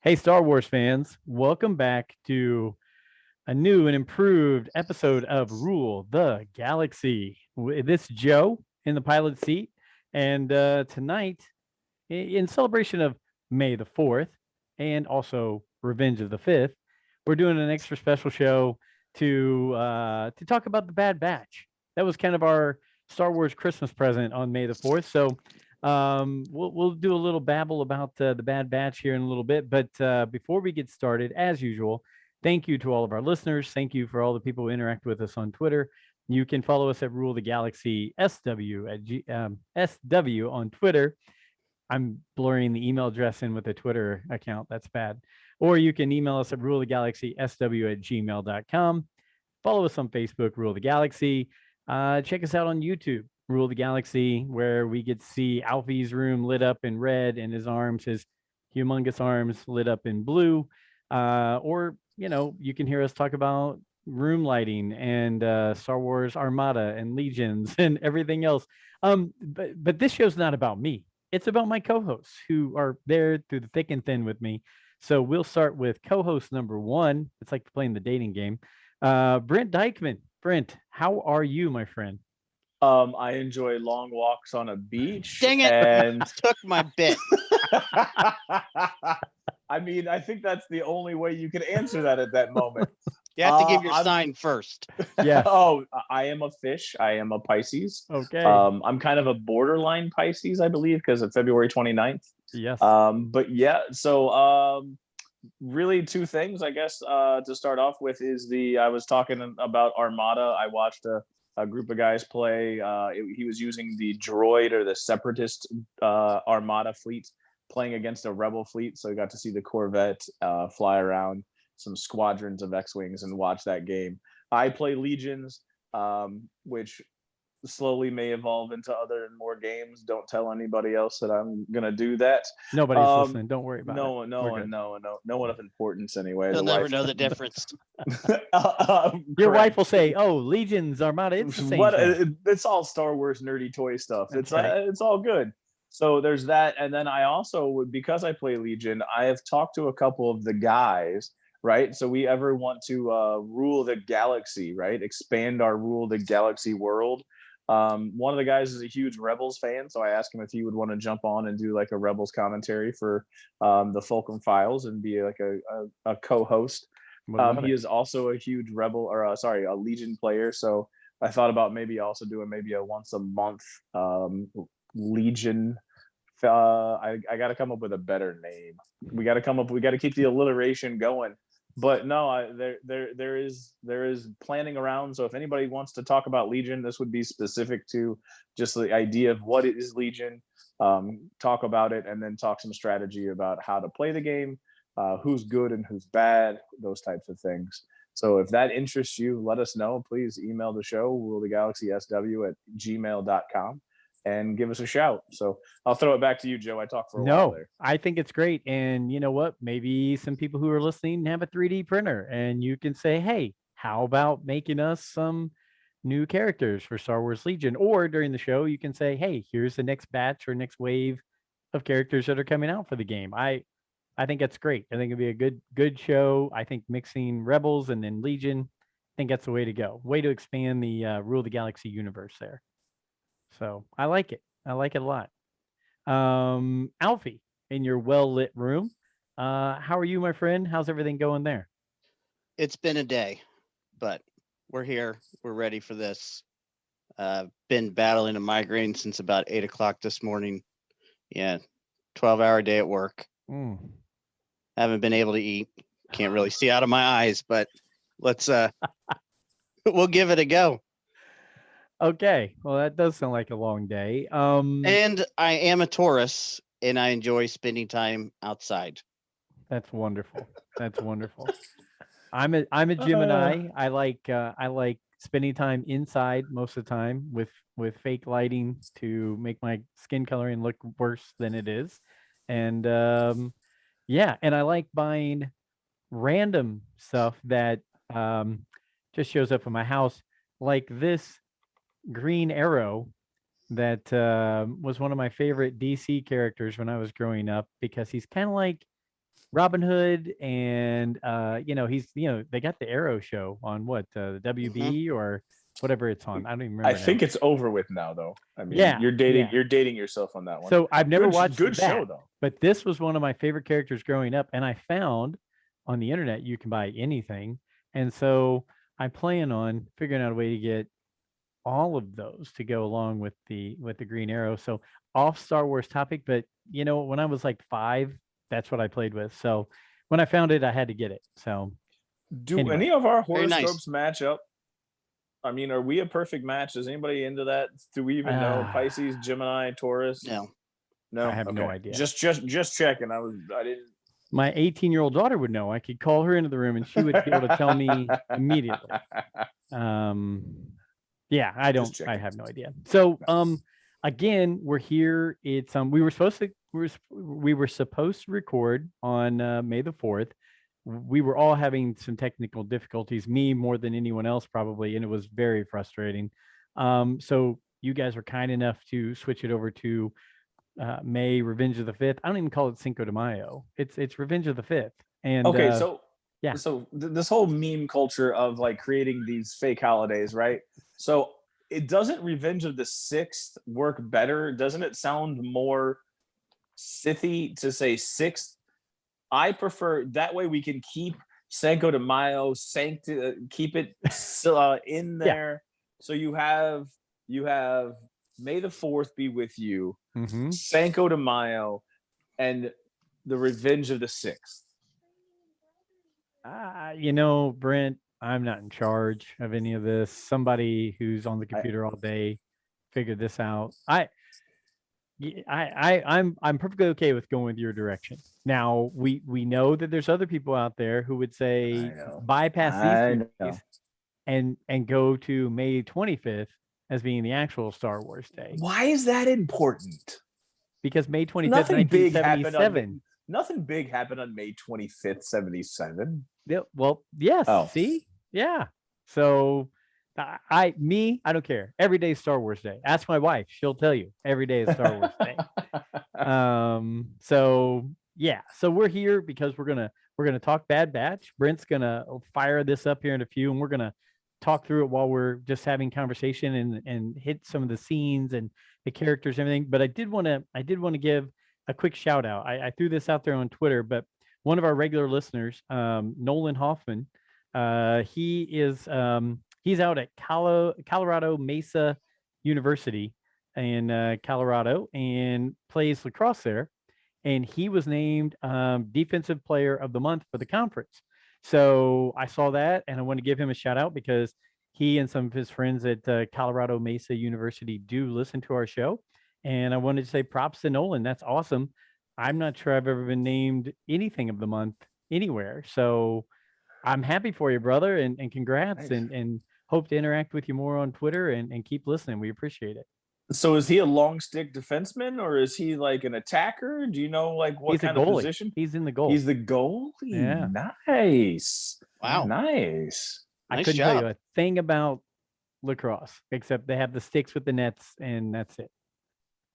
Hey, Star Wars fans, welcome back to a new and improved episode of Rule the Galaxy. This Joe in the pilot seat. And tonight, in celebration of May the 4th and also Revenge of the 5th, we're doing an extra special show to talk about the Bad Batch. That was kind of our Star Wars Christmas present on May the 4th. So we'll do a little babble about the Bad Batch here in a little bit. But before we get started, as usual, thank you to all of our listeners. Thank you for all the people who interact with us on Twitter. You can follow us at Rule the Galaxy SW SW on Twitter. I'm blurring the email address in with a Twitter account. That's bad. Or you can email us at rulethegalaxysw@gmail.com. Follow us on Facebook, Rule the Galaxy. Check us out on YouTube, Rule the Galaxy, where we get to see Alfie's room lit up in red and his arms, his humongous arms lit up in blue. Or, you can hear us talk about room lighting and Star Wars Armada and Legions and everything else. But this show's not about me. It's about my co-hosts who are there through the thick and thin with me. So we'll start with co-host number one. It's like playing the dating game. Brent Dykman. Brent, how are you, my friend? I enjoy long walks on a beach. Dang it! And Took my bit. I mean, I think that's the only way you could answer that at that moment. You have to give your sign first. Yeah. Oh, I am a fish. I am a Pisces. Okay. I'm kind of a borderline Pisces, I believe, because of February 29th. Yes. But yeah, so really two things, I guess, to start off with is I was talking about Armada. I watched a group of guys play. He was using the droid or the separatist Armada fleet playing against a rebel fleet. So we got to see the Corvette fly around some squadrons of X-Wings and watch that game. I play Legions, which slowly may evolve into other and more games. Don't tell anybody else that I'm gonna do that. Nobody's listening. Don't worry about no it. No one of importance anyway. You'll never know the difference. Your wife will say, "Oh, Legions, Armada, it's the same." It's all Star Wars nerdy toy stuff. That's right. It's all good. So there's that, and then I also, because I play Legion, I have talked to a couple of the guys. Right, so we ever want to rule the galaxy, right? Expand our rule the galaxy world. One of the guys is a huge Rebels fan, so I asked him if he would want to jump on and do like a Rebels commentary for the Fulcrum Files and be like a co-host. He is also a huge a Legion player, so I thought about maybe also doing maybe a once a month Legion. I got to come up with a better name. We got to keep the alliteration going. But no, there is planning around. So if anybody wants to talk about Legion, this would be specific to just the idea of what it is Legion. Talk about it, and then talk some strategy about how to play the game, who's good and who's bad, those types of things. So if that interests you, let us know. Please email the show, rulethegalaxysw@gmail.com. and give us a shout. So I'll throw it back to you, Joe. I talked for a while there. I think it's great. And you know what? Maybe some people who are listening have a 3D printer and you can say, hey, how about making us some new characters for Star Wars Legion? Or during the show, you can say, hey, here's the next batch or next wave of characters that are coming out for the game. I think that's great. I think it'd be a good show. I think mixing Rebels and then Legion, I think that's the way to go. Way to expand the Rule the Galaxy universe there. So I like it. I like it a lot. Alfie, in your well-lit room, how are you, my friend? How's everything going there? It's been a day, but we're here. We're ready for this. Been battling a migraine since about 8 o'clock this morning. Yeah, 12-hour day at work. Haven't been able to eat. Can't really see out of my eyes, but let's we'll give it a go. Okay, well, that does sound like a long day. And I am a Taurus, and I enjoy spending time outside. That's wonderful. That's wonderful. I'm a Gemini. I like spending time inside most of the time with fake lighting to make my skin coloring look worse than it is, and yeah, and I like buying random stuff that just shows up in my house, like this Green Arrow that was one of my favorite DC characters when I was growing up, because he's kind of like Robin Hood, and he's they got the Arrow show on what the WB or whatever it's on. I don't even remember. I think it's over with now, though. I mean, Yeah, you're dating yourself on that one. So I've never watched good that, show though. but this was one of my favorite characters growing up, and I found on the internet you can buy anything, and so I plan on figuring out a way to get all of those to go along with the Green Arrow. So off Star Wars topic, but when I was like 5, that's what I played with. So when I found it, I had to get it. So do anyway. any of our horoscopes match up? I mean, are we a perfect match? Is anybody into that? Do we even know Pisces, Gemini, Taurus? No, I have no idea. Just checking. I didn't. My 18-year-old daughter would know. I could call her into the room and she would be able to tell me immediately. Yeah, I don't. I have no idea. So, again, we're here. It's we were supposed to record on May the 4th. We were all having some technical difficulties, me more than anyone else probably, and it was very frustrating. So you guys were kind enough to switch it over to May Revenge of the 5th. I don't even call it Cinco de Mayo. It's Revenge of the 5th. And okay, so yeah. So this whole meme culture of like creating these fake holidays, right? So it doesn't Revenge of the 6th work better? Doesn't it sound more Sithy to say 6th? I prefer that way we can keep Cinco de Mayo, keep it in there. Yeah. So you have May the 4th be with you, Cinco de Mayo, and the Revenge of the 6th. Brent, I'm not in charge of any of this. Somebody who's on the computer all day figured this out. I'm perfectly okay with going with your direction. Now we know that there's other people out there who would say bypass these days and go to May 25th as being the actual Star Wars day. Why is that important? Because May 25th, 1977. Nothing big happened on May 25th, 77. Yeah, well, yes. Oh. See? Yeah. So I don't care. Every day is Star Wars Day. Ask my wife; she'll tell you every day is Star Wars Day. So yeah, so we're here because we're gonna talk Bad Batch. Brent's gonna fire this up here in a few, and we're gonna talk through it while we're just having conversation and hit some of the scenes and the characters and everything. But I did want to give a quick shout out. I threw this out there on Twitter, but one of our regular listeners, Nolan Hoffman, he's out at Colorado Mesa University in Colorado and plays lacrosse there. And he was named Defensive Player of the Month for the conference. So I saw that and I want to give him a shout out because he and some of his friends at Colorado Mesa University do listen to our show. And I wanted to say props to Nolan. That's awesome. I'm not sure I've ever been named anything of the month anywhere. So I'm happy for you, brother. And congrats. Nice. And hope to interact with you more on Twitter and keep listening. We appreciate it. So is he a long stick defenseman or is he like an attacker? Do you know like what kind of position? He's in the goal. He's the goalie. Yeah. Nice. Wow. Nice. I couldn't tell you a thing about lacrosse except they have the sticks with the nets and that's it.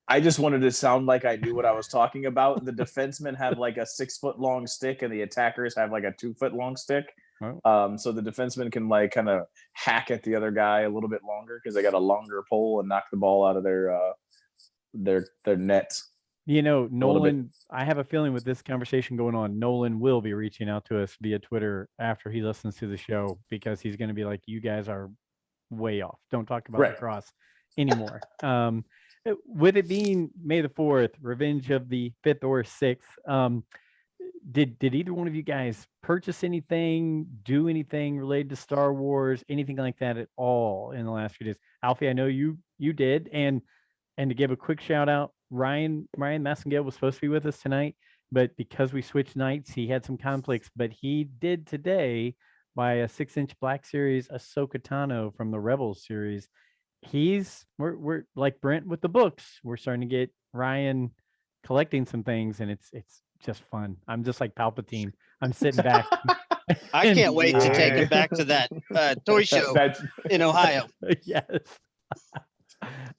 I just wanted to sound like I knew what I was talking about. The defensemen have like a 6-foot long stick and the attackers have like a 2-foot long stick. Oh. So the defenseman can like kind of hack at the other guy a little bit longer because they got a longer pole and knock the ball out of their nets. Nolan, I have a feeling with this conversation going on, Nolan will be reaching out to us via Twitter after he listens to the show because he's going to be like, you guys are way off. Don't talk about lacrosse anymore. With it being May the 4th, Revenge of the 5th or 6th, did either one of you guys purchase anything, do anything related to Star Wars, anything like that at all in the last few days? Alfie, I know you did, and to give a quick shout out, Ryan Massengale was supposed to be with us tonight, but because we switched nights, he had some conflicts. But he did today buy a 6-inch Black Series Ahsoka Tano from the Rebels series. We're like Brent with the books. We're starting to get Ryan collecting some things, and it's just fun. I'm just like Palpatine. I'm sitting back. I can't wait to take him back to that toy show in Ohio. Yes.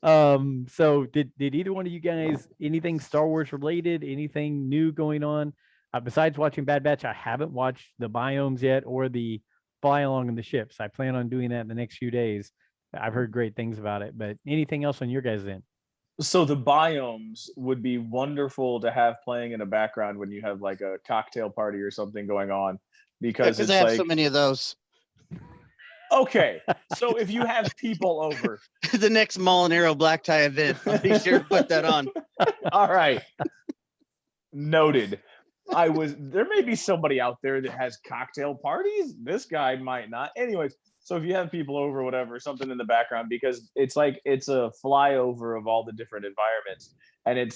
So did either one of you guys anything Star Wars related? Anything new going on? besides watching Bad Batch, I haven't watched the biomes yet or the fly along in the ships. I plan on doing that in the next few days. I've heard great things about it, but anything else on your guys' end? So the biomes would be wonderful to have playing in the background when you have like a cocktail party or something going on, because Because it's I have like, so many of those. okay, so if you have people over, The next Molinaro black tie event, I'll be sure to put that on. all right, noted. There may be somebody out there that has cocktail parties. This guy might not. Anyways, so if you have people over or whatever, something in the background, because it's like it's a flyover of all the different environments. And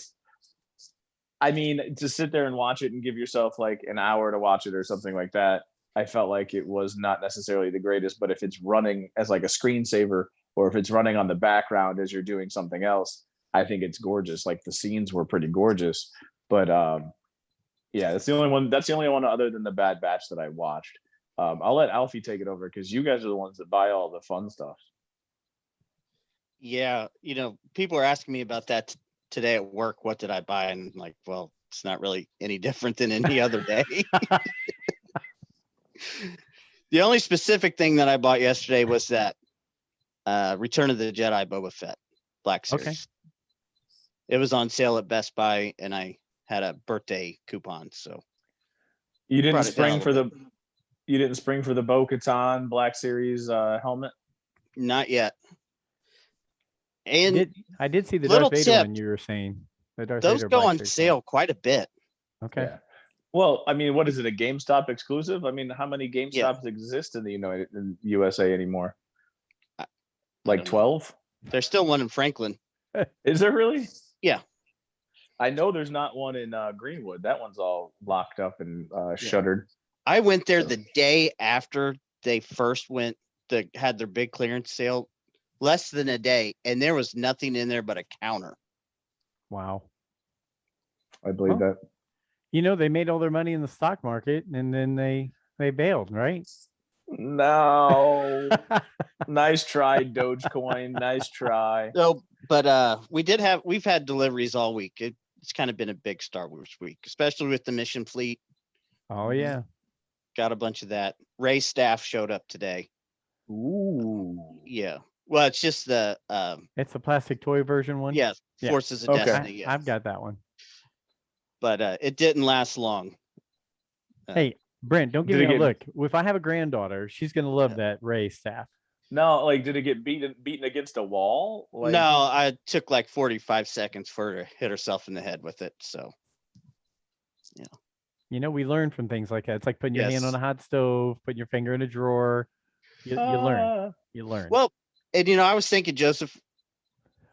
I mean, to sit there and watch it and give yourself like an hour to watch it or something like that, I felt like it was not necessarily the greatest. But if it's running as like a screensaver, or if it's running on the background as you're doing something else, I think it's gorgeous. Like the scenes were pretty gorgeous. But yeah, that's the only one. That's the only one other than the Bad Batch that I watched. I'll let Alfie take it over because you guys are the ones that buy all the fun stuff. Yeah, people are asking me about that today at work. What did I buy? And I'm like, well, it's not really any different than any other day. The only specific thing that I bought yesterday was that Return of the Jedi Boba Fett Black Series. Okay. It was on sale at Best Buy, and I had a birthday coupon, so You didn't brought it down spring a for little the Bo-Katan Black Series helmet. not yet. And I did see the little Darth Vader tip, one you were saying. The Darth those Vader go Black on Series sale quite a bit. one. Okay. Yeah. Well, I mean, what is it? A GameStop exclusive? I mean, how many GameStops Yeah. exist in the USA anymore? I Like don't know. 12? There's still one in Franklin. Is there really? Yeah. I know there's not one in Greenwood. That one's all locked up and shuttered. I went there the day after they first had their big clearance sale, less than a day, and there was nothing in there but a counter. Wow. I believe that. They made all their money in the stock market and then they bailed, right? No. Nice try, Dogecoin. Nice try. So, but we've had deliveries all week. It's kind of been a big Star Wars week, especially with the mission fleet. Oh yeah. Got a bunch of that. Ray's staff showed up today. Ooh. Yeah. Well, it's just the It's the plastic toy version one. yeah, Yeah. Forces of Okay. Destiny. Yeah. I've got that one. But it didn't last long. Hey, Brent, don't give Did me it a get- look. If I have a granddaughter, she's gonna love that Ray staff. No, like, did it get beaten against a wall? Like, No, I took like 45 seconds for her to hit herself in the head with it. So We learn from things like that. It's like putting your hand Yes. on a hot stove, putting your finger in a drawer. You learn. ah. You learn. well, and I was thinking, Joseph,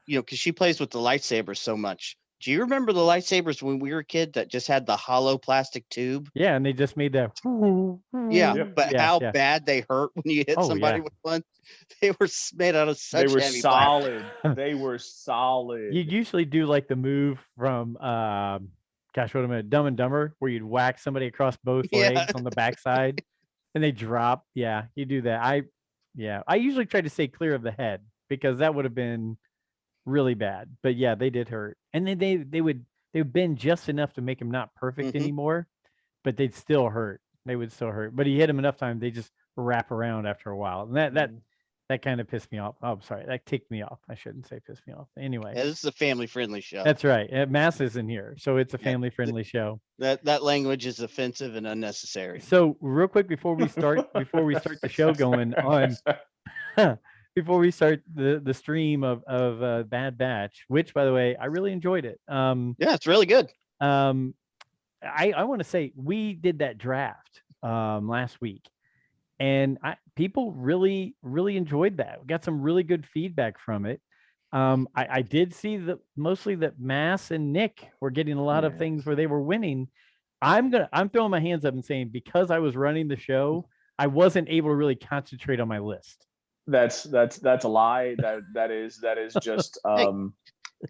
because she plays with the lightsabers so much. Do you remember the lightsabers when we were a kid that just had the hollow plastic tube? Yeah, and they just made that. Yeah, Yep. but Yeah, how yeah. bad they hurt when you hit Oh, somebody yeah. with one. They were made out of such They were heavy solid. They were solid. You'd usually do like the move from gosh, what am I, Dumb and Dumber, where you'd whack somebody across both Yeah. legs on the backside and they drop. Yeah, you do that. I usually try to stay clear of the head because that would have been really bad. But yeah, they did hurt. And then they would bend just enough to make him not perfect Mhm. anymore, but they'd still hurt. They would still hurt. But he hit him enough time, they just wrap around after a while. And that kind of pissed me off. Oh, sorry. That ticked me off. I shouldn't say pissed me off. Anyway. Yeah, this is a family-friendly show. That's right. Mass isn't here, so it's a Yeah. family-friendly show. That language is offensive and unnecessary. So, real quick before we start the show going on, before we start the stream of Bad Batch, which by the way I really enjoyed it. Yeah, it's really good. I want to say we did that draft last week, and people really enjoyed that. We got some really good feedback from it. I did see that mostly that Mass and Nick were getting a lot of things where they were winning. I'm throwing my hands up and saying, because I was running the show, I wasn't able to really concentrate on my list. That's a lie. That is just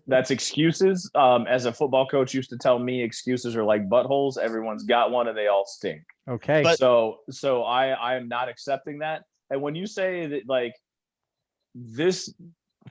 that's excuses. As a football coach used to tell me, excuses are like buttholes. Everyone's got one and they all stink. Okay. But- So I am not accepting that. And when you say that, like, this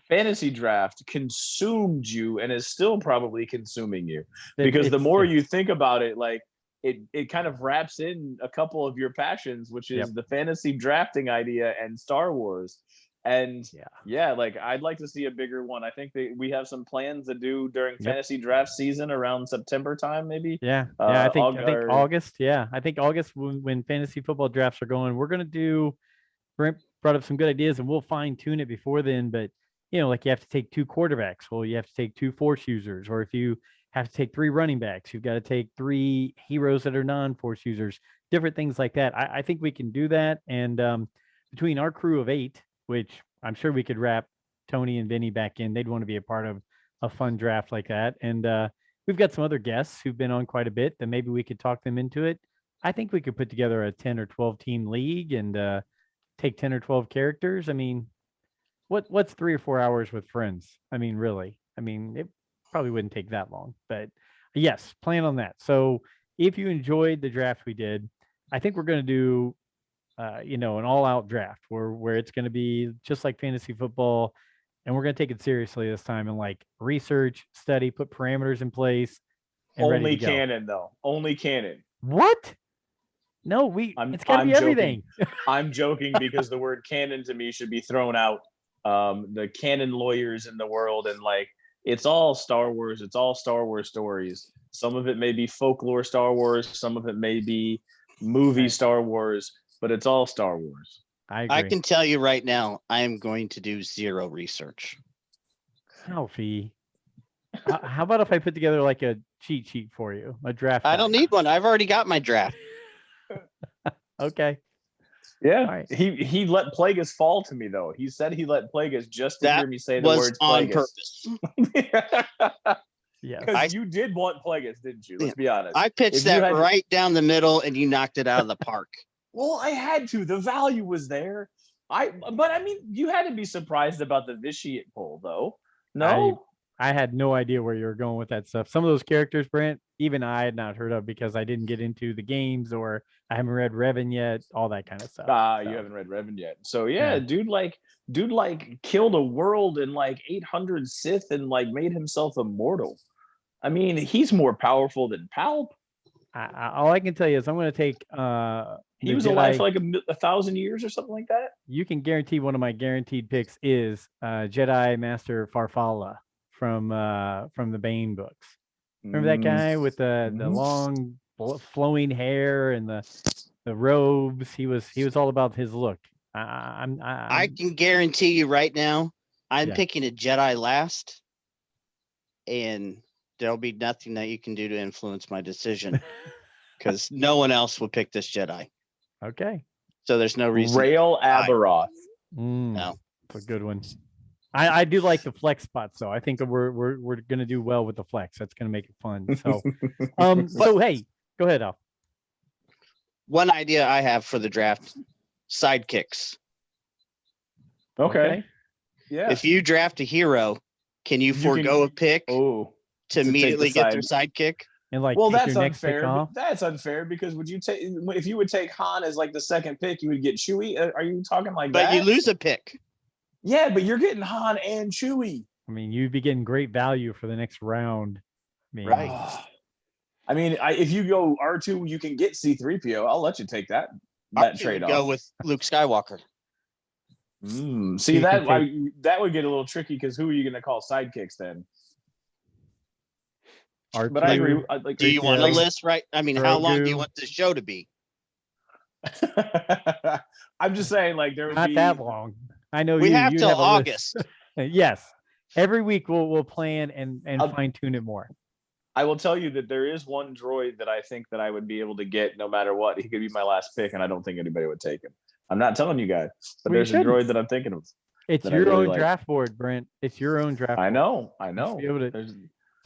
fantasy draft consumed you and is still probably consuming you, because the more you think about it, like, it kind of wraps in a couple of your passions, which is Yep. the fantasy drafting idea and Star Wars. And yeah, like I'd like to see a bigger one. I think that we have some plans to do during fantasy draft season around September time, maybe. Yeah, I think August. Yeah, I think August when fantasy football drafts are going, we're gonna do. Brent brought up some good ideas, and we'll fine tune it before then. But like you have to take 2 quarterbacks. Well, you have to take 2 force users, or if you have to take 3 running backs, you've got to take 3 heroes that are non-force users. Different things like that. I think we can do that, and between our crew of 8, which I'm sure we could wrap Tony and Vinny back in, they'd want to be a part of a fun draft like that. And we've got some other guests who've been on quite a bit that maybe we could talk them into it. I think we could put together a 10 or 12 team league and take 10 or 12 characters. I mean, what's 3 or 4 hours with friends? I mean, really? I mean, it probably wouldn't take that long, but yes, plan on that. So if you enjoyed the draft we did, I think we're going to do, an all-out draft where it's going to be just like fantasy football, and we're going to take it seriously this time and like research, study, put parameters in place. And only canon though. Only canon. What? No, it's got to be everything. I'm joking because the word canon to me should be thrown out. The canon lawyers in the world, and like it's all Star Wars. It's all Star Wars stories. Some of it may be folklore Star Wars. Some of it may be movie Star Wars, but it's all Star Wars. I agree. I can tell you right now, I am going to do 0 research. Alfie. How about if I put together like a cheat sheet for you, a draft? I don't need one. I've already got my draft. Okay. Yeah. Right. He let Plagueis fall to me though. He said he let Plagueis just to hear me say the words on Plagueis. purpose. Yeah. Because you did want Plagueis, didn't you? Let's be honest. I pitched that right down the middle and you knocked it out of the park. Well, I had to. The value was there. But I mean, you had to be surprised about the Vitiate pull though. No? I had no idea where you were going with that stuff. Some of those characters, Brent, even I had not heard of because I didn't get into the games or I haven't read Revan yet, all that kind of stuff. You haven't read Revan yet. So yeah, dude killed a world in like 800 Sith and like made himself immortal. I mean, he's more powerful than Palp. All I can tell you is I'm going to take he was alive for like 1,000 years or something like that. You can guarantee one of my guaranteed picks is Jedi Master Farfalla from the Bane books. Remember that guy with the long flowing hair and the robes? He was all about his look. I can guarantee you right now, I'm picking a Jedi last, and there'll be nothing that you can do to influence my decision because no one else will pick this Jedi. Okay. So there's no reason. Rail Aberoth. No, it's a good one. I do like the flex spots though. I think we're gonna do well with the flex. That's gonna make it fun. So, so hey, go ahead, Al. One idea I have for the draft: sidekicks. Okay. Yeah. If you draft a hero, can you forego a pick to immediately get their sidekick? And like, well, that's unfair. That's unfair because would you take if you would take Han as like the second pick, you would get Chewie? Are you talking like that? But you lose a pick. Yeah, but you're getting Han and Chewie. I mean, you'd be getting great value for the next round. Right. I mean, if you go R2, you can get C-3PO. I'll let you take that trade off. Go with Luke Skywalker. See, that would get a little tricky because who are you going to call sidekicks then? R2, but I agree. Do you want a list, right? I mean, how long do you want the show to be? I'm just saying, like, there would not be that long. I know we have till August. Yes, every week we'll plan and fine tune it more. I will tell you that there is one droid that I think that I would be able to get no matter what. He could be my last pick, and I don't think anybody would take him. I'm not telling you guys, but there's a droid that I'm thinking of. It's your own draft board, Brent. It's your own draft board. I know.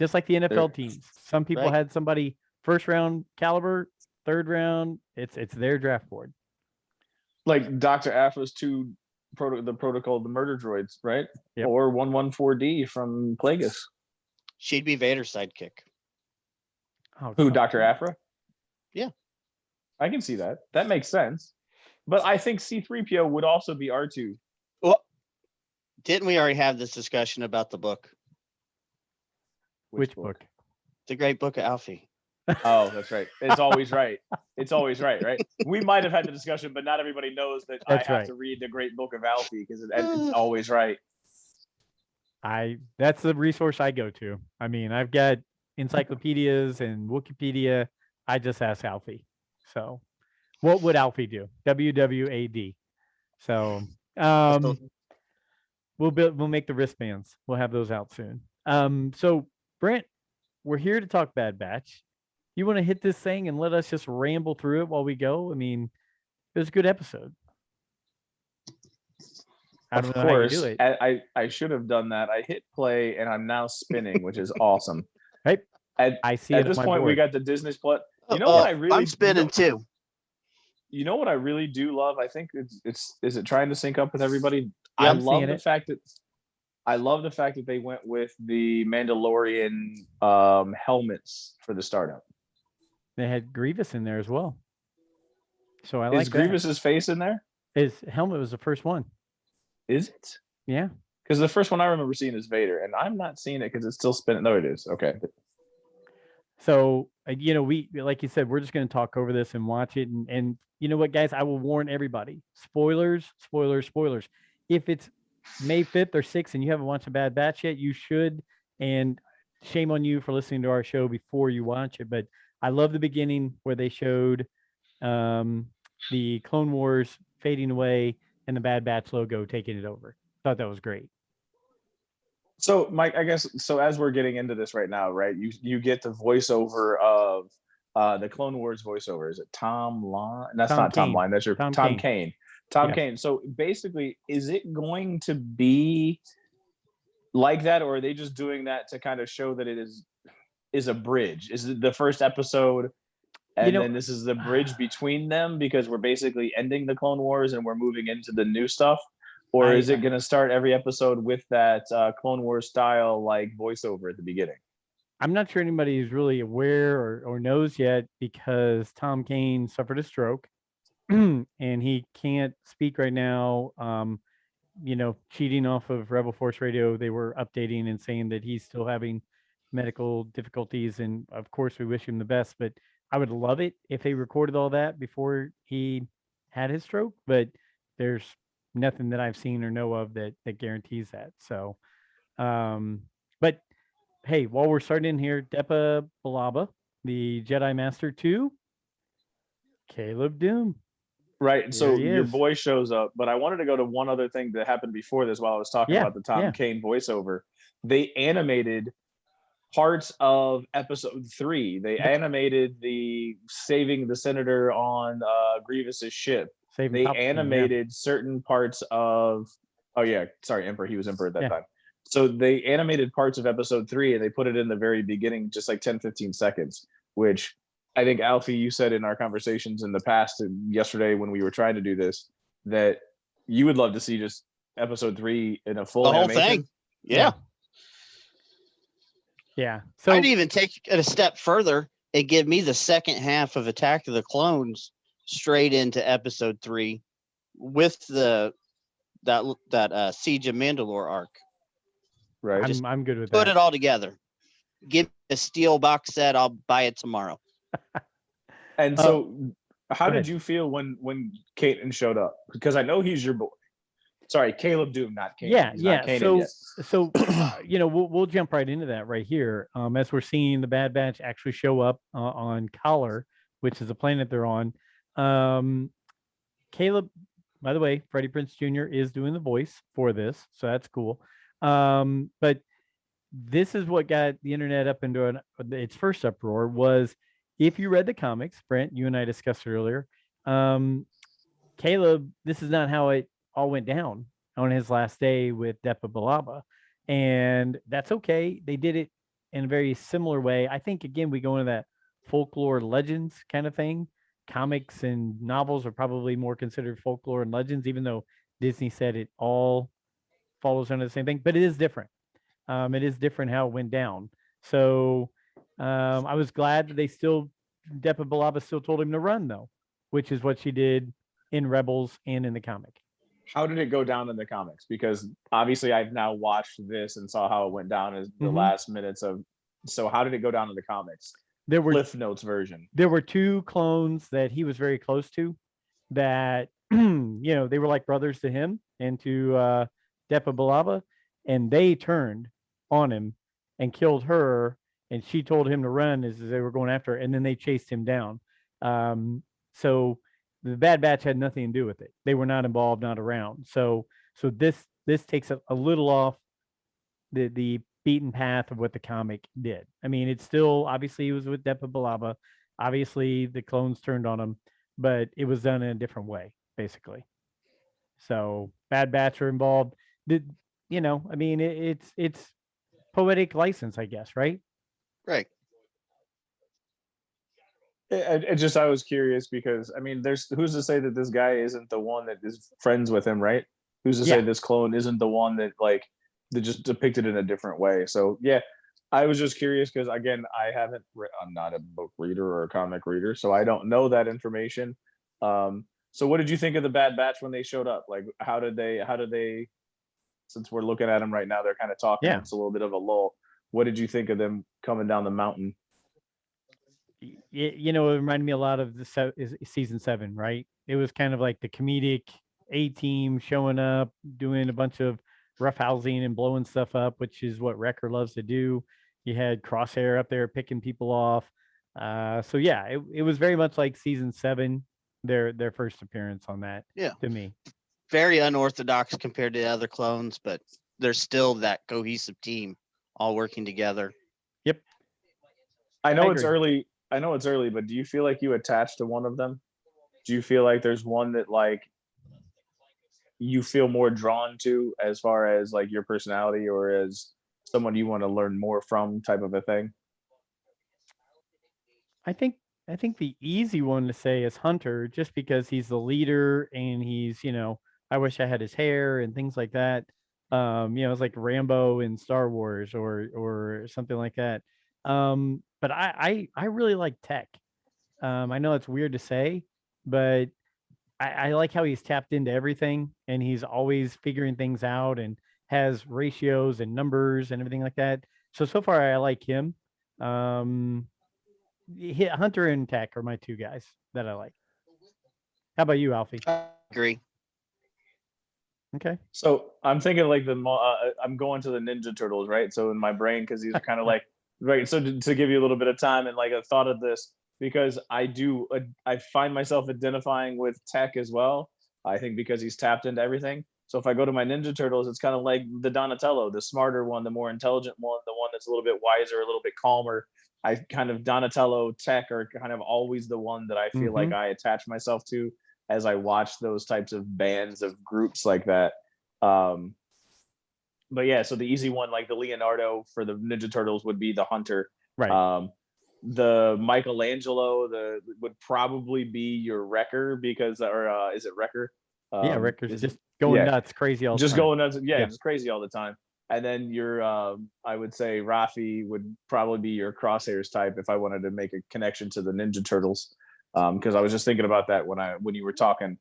Just like the NFL teams. Some people had somebody first round caliber, third round. It's their draft board. Like Dr. Afra's the protocol, the murder droids, right? Yep. Or 114D from Plagueis. She'd be Vader's sidekick. Oh, who, Dr. Afra? Yeah. I can see that. That makes sense. But I think C-3PO would also be R2. Well, didn't we already have this discussion about the book? Which book? The Great Book of Alfie. Oh, that's right. It's always right. It's always right, right? We might have had the discussion, but not everybody knows that That's I have right. to read the Great Book of Alfie because it's always right. That's the resource I go to. I mean, I've got encyclopedias and Wikipedia. I just ask Alfie. So, what would Alfie do? WWAD. So, we'll make the wristbands. We'll have those out soon. So Brent, we're here to talk Bad Batch. You want to hit this thing and let us just ramble through it while we go? I mean, it was a good episode. I don't know how you do it. I should have done that. I hit play and I'm now spinning, which is awesome. Right. I see it at this on my point. board. We got the Disney Plus. You know what I really? I'm spinning too. You know what I really do love? I think it's is it trying to sync up with everybody? Yeah, I love the fact that they went with the Mandalorian helmets for the startup. They had Grievous in there as well. So I Is like Grievous's face in there? His helmet was the first one. Is it? Yeah. Because the first one I remember seeing is Vader, and I'm not seeing it because it's still spinning. No, it is. Okay. So, we, like you said, we're just going to talk over this and watch it. And you know what, guys? I will warn everybody. Spoilers, spoilers, spoilers. If it's May 5th or 6th and you haven't watched a Bad Batch yet, you should. And shame on you for listening to our show before you watch it. But I love the beginning where they showed the Clone Wars fading away and the Bad Batch logo taking it over. Thought that was great. So, Mike, I guess so. As we're getting into this right now, right? You get the voiceover of the Clone Wars voiceover. Is it Tom Line? That's Tom not Tom Kane. Line. That's your Tom Tom Kane. Kane. Tom Yeah. Kane. So basically, is it going to be like that, or are they just doing that to kind of show that it is a bridge? Is it the first episode, and then this is the bridge between them because we're basically ending the Clone Wars and we're moving into the new stuff? Or is it going to start every episode with that Clone Wars style like voiceover at the beginning? I'm not sure anybody is really aware or knows yet because Tom Kane suffered a stroke and he can't speak right now. Cheating off of Rebel Force Radio, they were updating and saying that he's still having medical difficulties. And of course, we wish him the best. But I would love it if they recorded all that before he had his stroke. But there's nothing that I've seen or know of that guarantees that. So, but hey, while we're starting in here, Depa Billaba, the Jedi Master 2, Caleb Doom. Right. Here So he your is. boy shows up, but I wanted to go to one other thing that happened before this while I was talking about the Tom Kane voiceover. They animated parts of episode 3. They animated the saving the senator on Grievous's ship. They animated certain parts of Emperor. He was Emperor at that time. So they animated parts of episode 3 and they put it in the very beginning, just like 10-15 seconds, which I think, Alfie, you said in our conversations in the past and yesterday when we were trying to do this, that you would love to see just episode 3 in a full animation. Whole thing. Yeah. Yeah. So I'd even take it a step further and give me the second half of Attack of the Clones straight into episode 3 with that Siege of Mandalore arc. Right. I'm good with that. Put it all together. Give me a steel box set. I'll buy it tomorrow. And so how did you feel when Caden showed up? Because I know he's your boy. Sorry, Caleb Doom, not Kane. So we'll jump right into that right here. As we're seeing the Bad Batch actually show up on Collar, which is the planet they're on. Caleb, by the way, Freddie Prinze Jr. is doing the voice for this, so that's cool. But this is what got the internet up into its first uproar was, if you read the comics, Brent, you and I discussed earlier, Caleb, this is not how it all went down on his last day with Depa Billaba. And that's okay. They did it in a very similar way. I think, again, we go into that folklore legends kind of thing. Comics and novels are probably more considered folklore and legends, even though Disney said it all follows under the same thing. But it is different. It is different how it went down. So I was glad that Depa Billaba still told him to run, though, which is what she did in Rebels and in the comic. How did it go down in the comics? Because obviously I've now watched this and saw how it went down as the last minutes of. So how did it go down in the comics? there were Cliff Notes version. there were two clones that he was very close to that they were like brothers to him and to Depa Billaba, and they turned on him and killed her, and she told him to run as they were going after her, and then they chased him down. So the Bad Batch had nothing to do with it. They were not involved, not around. So this takes a little off the beaten path of what the comic did. I mean, it's still obviously he was with Depa Billaba. Obviously, the clones turned on him, but it was done in a different way, basically. So Bad Batch are involved. I mean, it's poetic license, I guess, right? Right. I was curious because I mean, there's who's to say that this guy isn't the one that is friends with him, right? Who's to say this clone isn't the one that that just depicted in a different way? So yeah, I was just curious because again, I'm not a book reader or a comic reader, so I don't know that information. So what did you think of the Bad Batch when they showed up? Like, how did they? Since we're looking at them right now, they're kind of talking. Yeah. It's a little bit of a lull. What did you think of them coming down the mountain? It reminded me a lot of the season 7, right? It was kind of like the comedic A-team showing up, doing a bunch of roughhousing and blowing stuff up, which is what Wrecker loves to do. You had Crosshair up there picking people off. So yeah, it was very much like season 7, their first appearance on that. Yeah. To me. Very unorthodox compared to the other clones, but there's still that cohesive team all working together. Yep. I know it's early, but do you feel like you attach to one of them? Do you feel like there's one that you feel more drawn to as far as your personality or as someone you want to learn more from type of a thing? I think the easy one to say is Hunter, just because he's the leader and he's, I wish I had his hair and things like that. It's like Rambo in Star Wars or something like that. But I really like Tech. I know it's weird to say, but I like how he's tapped into everything and he's always figuring things out and has ratios and numbers and everything like that. So far I like him. Hunter and Tech are my two guys that I like. How about you, Alfie? I agree. Okay. So I'm thinking I'm going to the Ninja Turtles, right? So in my brain, because these are kind of right. So to give you a little bit of time and a thought of this, because I find myself identifying with Tech as well. I think because he's tapped into everything. So if I go to my Ninja Turtles, it's kind of like the Donatello, the smarter one, the more intelligent one, the one that's a little bit wiser, a little bit calmer. I kind of Donatello, Tech are kind of always the one that I feel like I attach myself to as I watch those types of bands of groups like that. But yeah, so the easy one, like the Leonardo for the Ninja Turtles, would be the Hunter. Right. The Michelangelo would probably be your Wrecker because, or is it Wrecker? Yeah, Wrecker's just going nuts, crazy all the time. Just going nuts, just crazy all the time. And then your, I would say Rafi would probably be your Crosshairs type if I wanted to make a connection to the Ninja Turtles. Because I was just thinking about that when you were talking,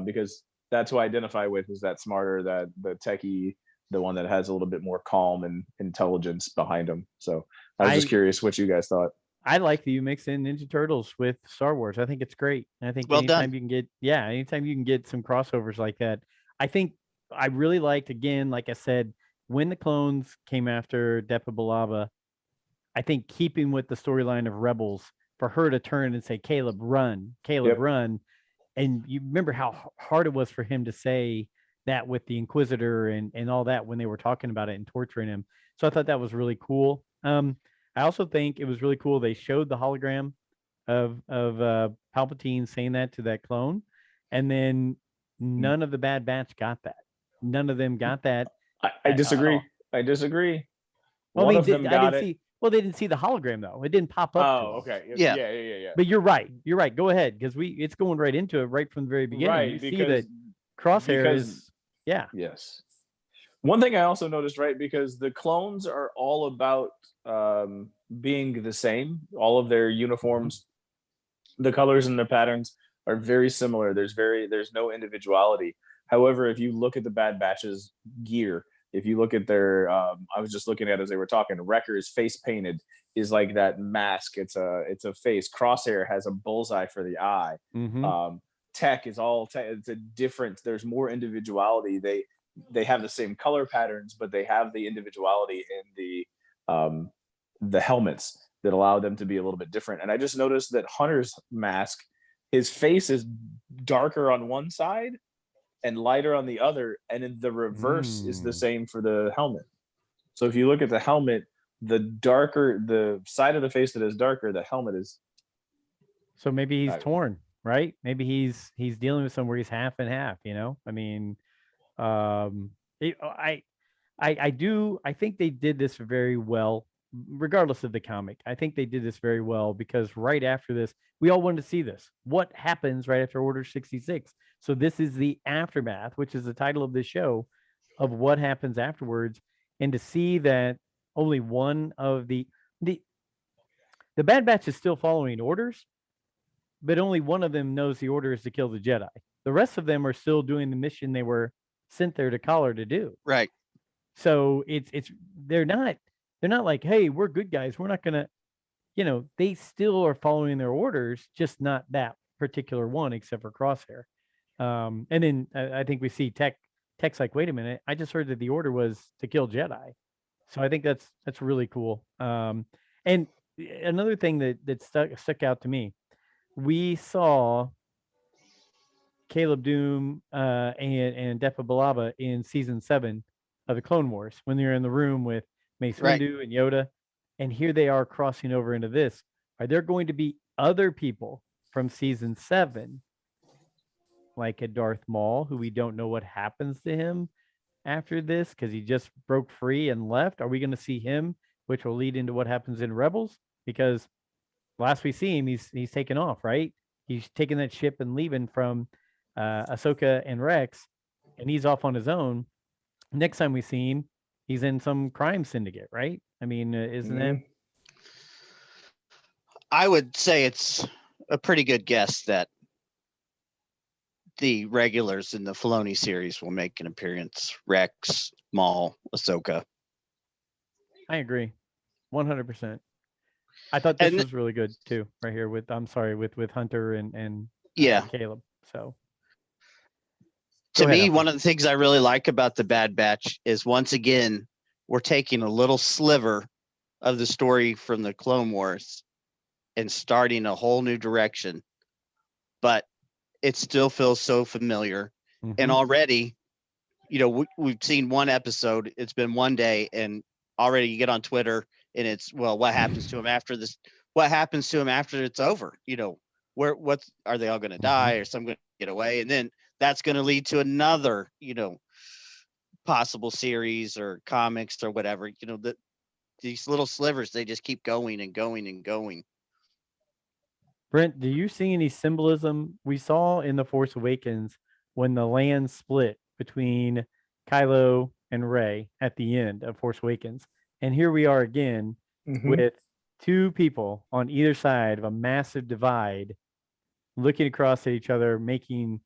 because that's who I identify with, is that smarter, that the techie, the one that has a little bit more calm and intelligence behind him. So I was just curious what you guys thought. I like that you mix in Ninja Turtles with Star Wars. I think it's great. I think anytime you can get some crossovers like that. I think I really liked, again, like I said, when the clones came after Depa Billaba, I think keeping with the storyline of Rebels, for her to turn and say, Caleb, run, run. And you remember how hard it was for him to say that with the Inquisitor and all that when they were talking about it and torturing him. So I thought that was really cool. I also think it was really cool. They showed the hologram of Palpatine saying that to that clone. And then none of the Bad Batch got that. None of them got that. I disagree. I disagree. Well, one of them got it. Well, they didn't see the hologram though. It didn't pop up. Oh, okay. Yeah. But you're right. Go ahead, because it's going right into it right from the very beginning. Right, you see that Crosshair is. Yeah. Yes. One thing I also noticed, right, because the clones are all about being the same. All of their uniforms, the colors and the patterns are very similar. There's no individuality. However, if you look at the Bad Batch's gear, if you look at their, I was just looking at as they were talking, Wrecker is face painted. is like that mask. It's a face. Crosshair has a bullseye for the eye. Mm-hmm. Tech is all tech. It's a different. There's more individuality. They have the same color patterns, but they have the individuality in the helmets that allow them to be a little bit different. And I just noticed that Hunter's mask, his face is darker on one side and lighter on the other, and in the reverse is the same for the helmet. So if you look at the helmet, the side of the face that is darker, the helmet is. So maybe he's torn, right? Maybe he's dealing with somewhere he's half and half. I mean, I think they did this very well, regardless of the comic. I think they did this very well because right after this, we all wanted to see this. What happens right after Order 66? So this is the aftermath, which is the title of this show, of what happens afterwards, and to see that only one of the Bad Batch is still following orders, but only one of them knows the order is to kill the Jedi. The rest of them are still doing the mission they were sent there to Collar to do. Right. So they're not like, hey, we're good guys. We're not gonna, they still are following their orders, just not that particular one, except for Crosshair. And then I think we see Tech's like, wait a minute, I just heard that the order was to kill Jedi. So I think that's really cool. And another thing that stuck out to me, we saw Caleb Doom and Depa Billaba in season 7 of the Clone Wars when they're in the room with Mace Windu and Yoda, and here they are crossing over into this. Are there going to be other people from season 7, like a Darth Maul, who we don't know what happens to him after this because he just broke free and left? Are we going to see him, which will lead into what happens in Rebels? Because last we see him, he's taken off, right? He's taking that ship and leaving from Ahsoka and Rex, and he's off on his own. Next time we see him, he's in some crime syndicate, right? I mean, isn't it? I would say it's a pretty good guess that the regulars in the Filoni series will make an appearance. Rex, Maul, Ahsoka. I agree, 100%. I thought this was really good too, right here with Hunter and Caleb. So to me, one of the things I really like about the Bad Batch is, once again, we're taking a little sliver of the story from the Clone Wars and starting a whole new direction, but it still feels so familiar. Mm-hmm. And already, we've seen one episode. It's been one day, and already you get on Twitter and it's, well, what happens to him after this? What happens to him after it's over? What are they all going to die, or some going to get away? And then that's going to lead to another, possible series or comics or whatever. These little slivers, they just keep going and going and going. Brent, do you see any symbolism we saw in The Force Awakens when the land split between Kylo and Rey at the end of Force Awakens? And here we are again with two people on either side of a massive divide, looking across at each other, making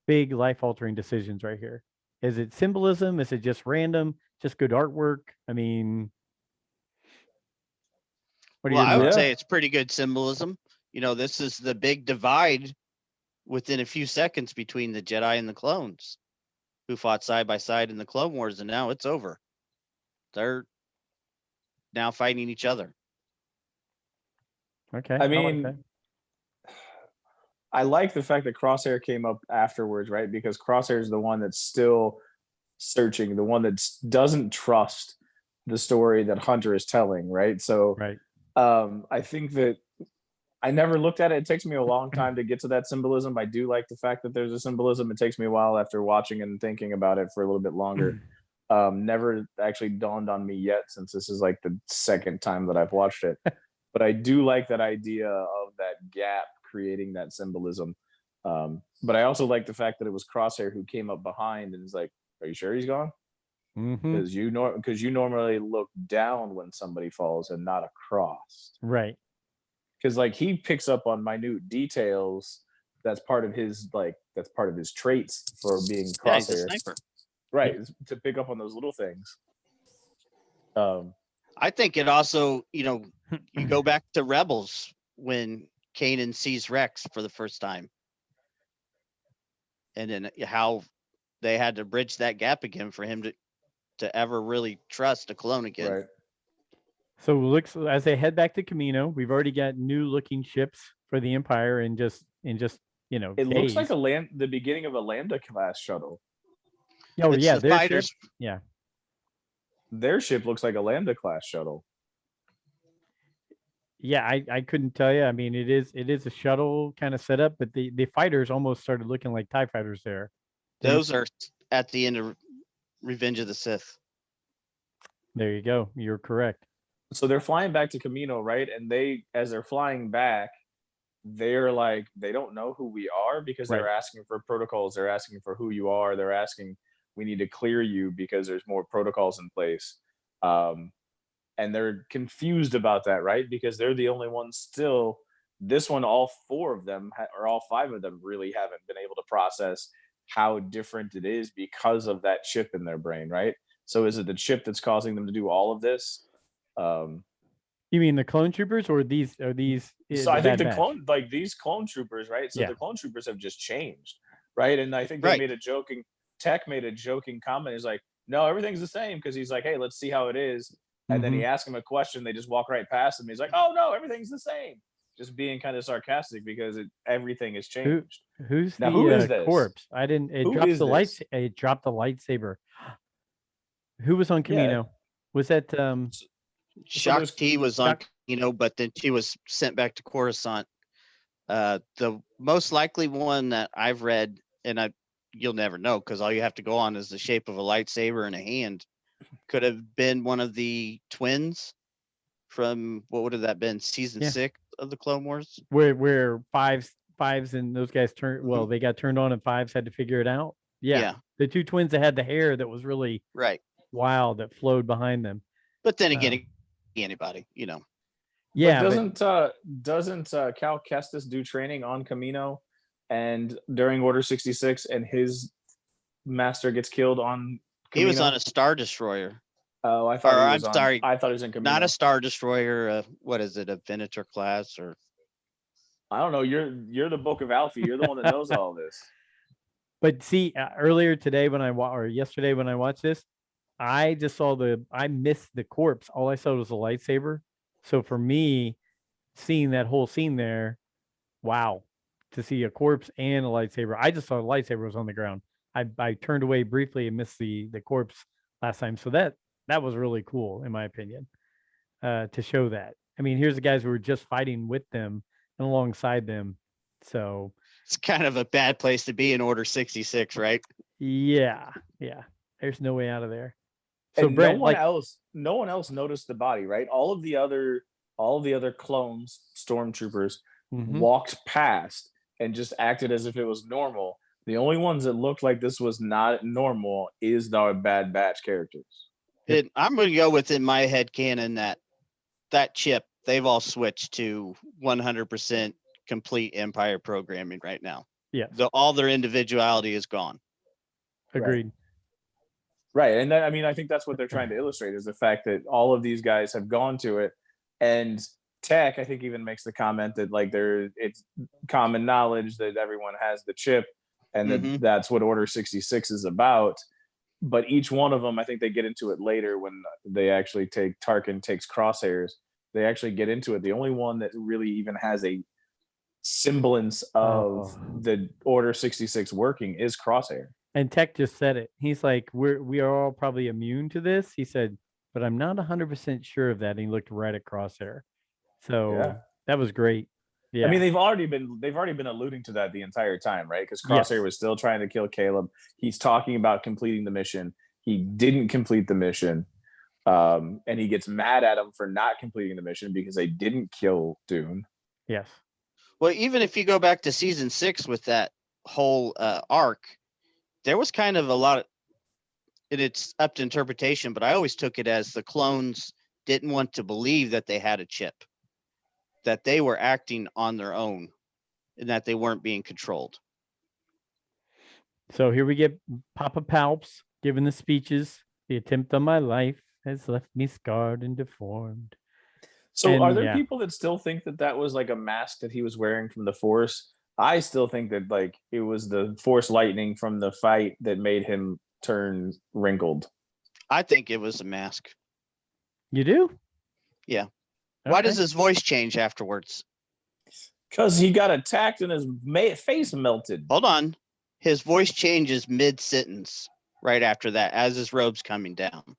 big life-altering decisions right here. Is it symbolism? Is it just random? Just good artwork? I mean, I would say it's pretty good symbolism. This is the big divide within a few seconds between the Jedi and the clones, who fought side by side in the Clone Wars, and now it's over. They're now fighting each other. Okay. I mean, I like the fact that Crosshair came up afterwards, right? Because Crosshair is the one that's still searching, the one that doesn't trust the story that Hunter is telling, right? So I think that I never looked at it. It takes me a long time to get to that symbolism. I do like the fact that there's a symbolism. It takes me a while after watching and thinking about it for a little bit longer. Never actually dawned on me yet, since this is like the second time that I've watched it. But I do like that idea of that gap creating that symbolism. But I also like the fact that it was Crosshair who came up behind and is like, "Are you sure he's gone?" Because you normally look down when somebody falls and not across. Right. Because like he picks up on minute details. That's part of his traits for being Crosshair. Yeah, he's a sniper. Right, to pick up on those little things. I think it also, You go back to Rebels when Kanan sees Rex for the first time, and then how they had to bridge that gap again for him to ever really trust a clone again. Right. So looks as they head back to Camino, we've already got new looking ships for the Empire in just It looks like the beginning of a Lambda class shuttle. Oh It's yeah, the their fighters. ship. Yeah. Their ship looks like a Lambda class shuttle. Yeah, I couldn't tell you. I mean, it is a shuttle kind of setup, but the fighters almost started looking like TIE fighters there. Those are at the end of Revenge of the Sith. There you go. You're correct. So they're flying back to Camino, right? And as they're flying back, they're like, they don't know who we are because they're Right. asking for protocols. They're asking for who you are. They're asking, we need to clear you because there's more protocols in place. And they're confused about that, right? Because they're the only ones still. This one, all four of them, or all five of them, really haven't been able to process how different it is because of that chip in their brain, right? So is it the chip that's causing them to do all of this? You mean the clone troopers or these are these? So I think these clone troopers, right? So Yeah. the clone troopers have just changed, right? And I think they made a joking. Tech made a joking comment. He's like, no, everything's the same, because he's like, hey, let's see how it is. And then he asks him a question. They just walk right past him. He's like, oh no, everything's the same. Just being kind of sarcastic because everything has changed. Who's now, the who is this? corpse? I didn't. It Who dropped is the lights. this? It dropped the lightsaber. Who was on Camino? Was that Shakti was on Camino, but then she was sent back to Coruscant. The most likely one that I've read, and you'll never know because all you have to go on is the shape of a lightsaber and a hand, could have been one of the twins from, what would have that been, season 6 of the Clone Wars, where fives and those guys turned. Well, they got turned on, and fives had to figure it out. Yeah, the two twins that had the hair that was really wild that flowed behind them. But then again, anybody, Yeah, but doesn't Cal Kestis do training on Camino, and during Order 66, and his master gets killed on Camino? He was on a Star Destroyer. Oh, I thought. I'm sorry. I thought he was in Camino. Not a Star Destroyer. What is it? A Venator class or? I don't know. You're the Book of Alfie. You're the one that knows all this. But see, earlier today or yesterday when I watched this, I just saw I missed the corpse. All I saw was a lightsaber. So for me, seeing that whole scene there, wow, to see a corpse and a lightsaber. I just saw a lightsaber was on the ground. I turned away briefly and missed the corpse last time. So that was really cool, in my opinion, to show that. I mean, here's the guys who were just fighting with them and alongside them. So it's kind of a bad place to be in Order 66, right? Yeah. There's no way out of there. So and Brent, no one else noticed the body, right? All of the other clones, stormtroopers, walked past and just acted as if it was normal. The only ones that looked like this was not normal is the Bad Batch characters. I'm going to go within my head canon that chip, they've all switched to 100% complete Empire programming right now. Yeah. All their individuality is gone. Agreed. Right. And I think that's what they're trying to illustrate, is the fact that all of these guys have gone to it. And Tech, I think, even makes the comment that it's common knowledge that everyone has the chip, and that's what Order 66 is about. But each one of them, I think they get into it later when they actually Tarkin takes Crosshairs. They actually get into it. The only one that really even has a semblance of the Order 66 working is Crosshair. And Tech just said it. He's like, we are all probably immune to this. He said, but I'm not 100% sure of that. And he looked right at Crosshair. So that was great. Yeah. I mean, they've already been alluding to that the entire time, right? Because Crosshair was still trying to kill Caleb. He's talking about completing the mission. He didn't complete the mission. And he gets mad at him for not completing the mission because they didn't kill Dune. Yes. Well, even if you go back to season 6 with that whole arc, there was kind of a lot of, and it's up to interpretation, but I always took it as the clones didn't want to believe that they had a chip, that they were acting on their own, and that they weren't being controlled. So here we get Papa Palps giving the speeches. The attempt on my life has left me scarred and deformed. So And are there yeah. people that still think that that was like a mask that he was wearing from the Force? I still think that like it was the Force lightning from the fight that made him turn wrinkled. I think it was a mask. You do? Yeah. Why Okay. does his voice change afterwards? Because he got attacked and his face melted. Hold on. His voice changes mid-sentence right after that, as his robe's coming down.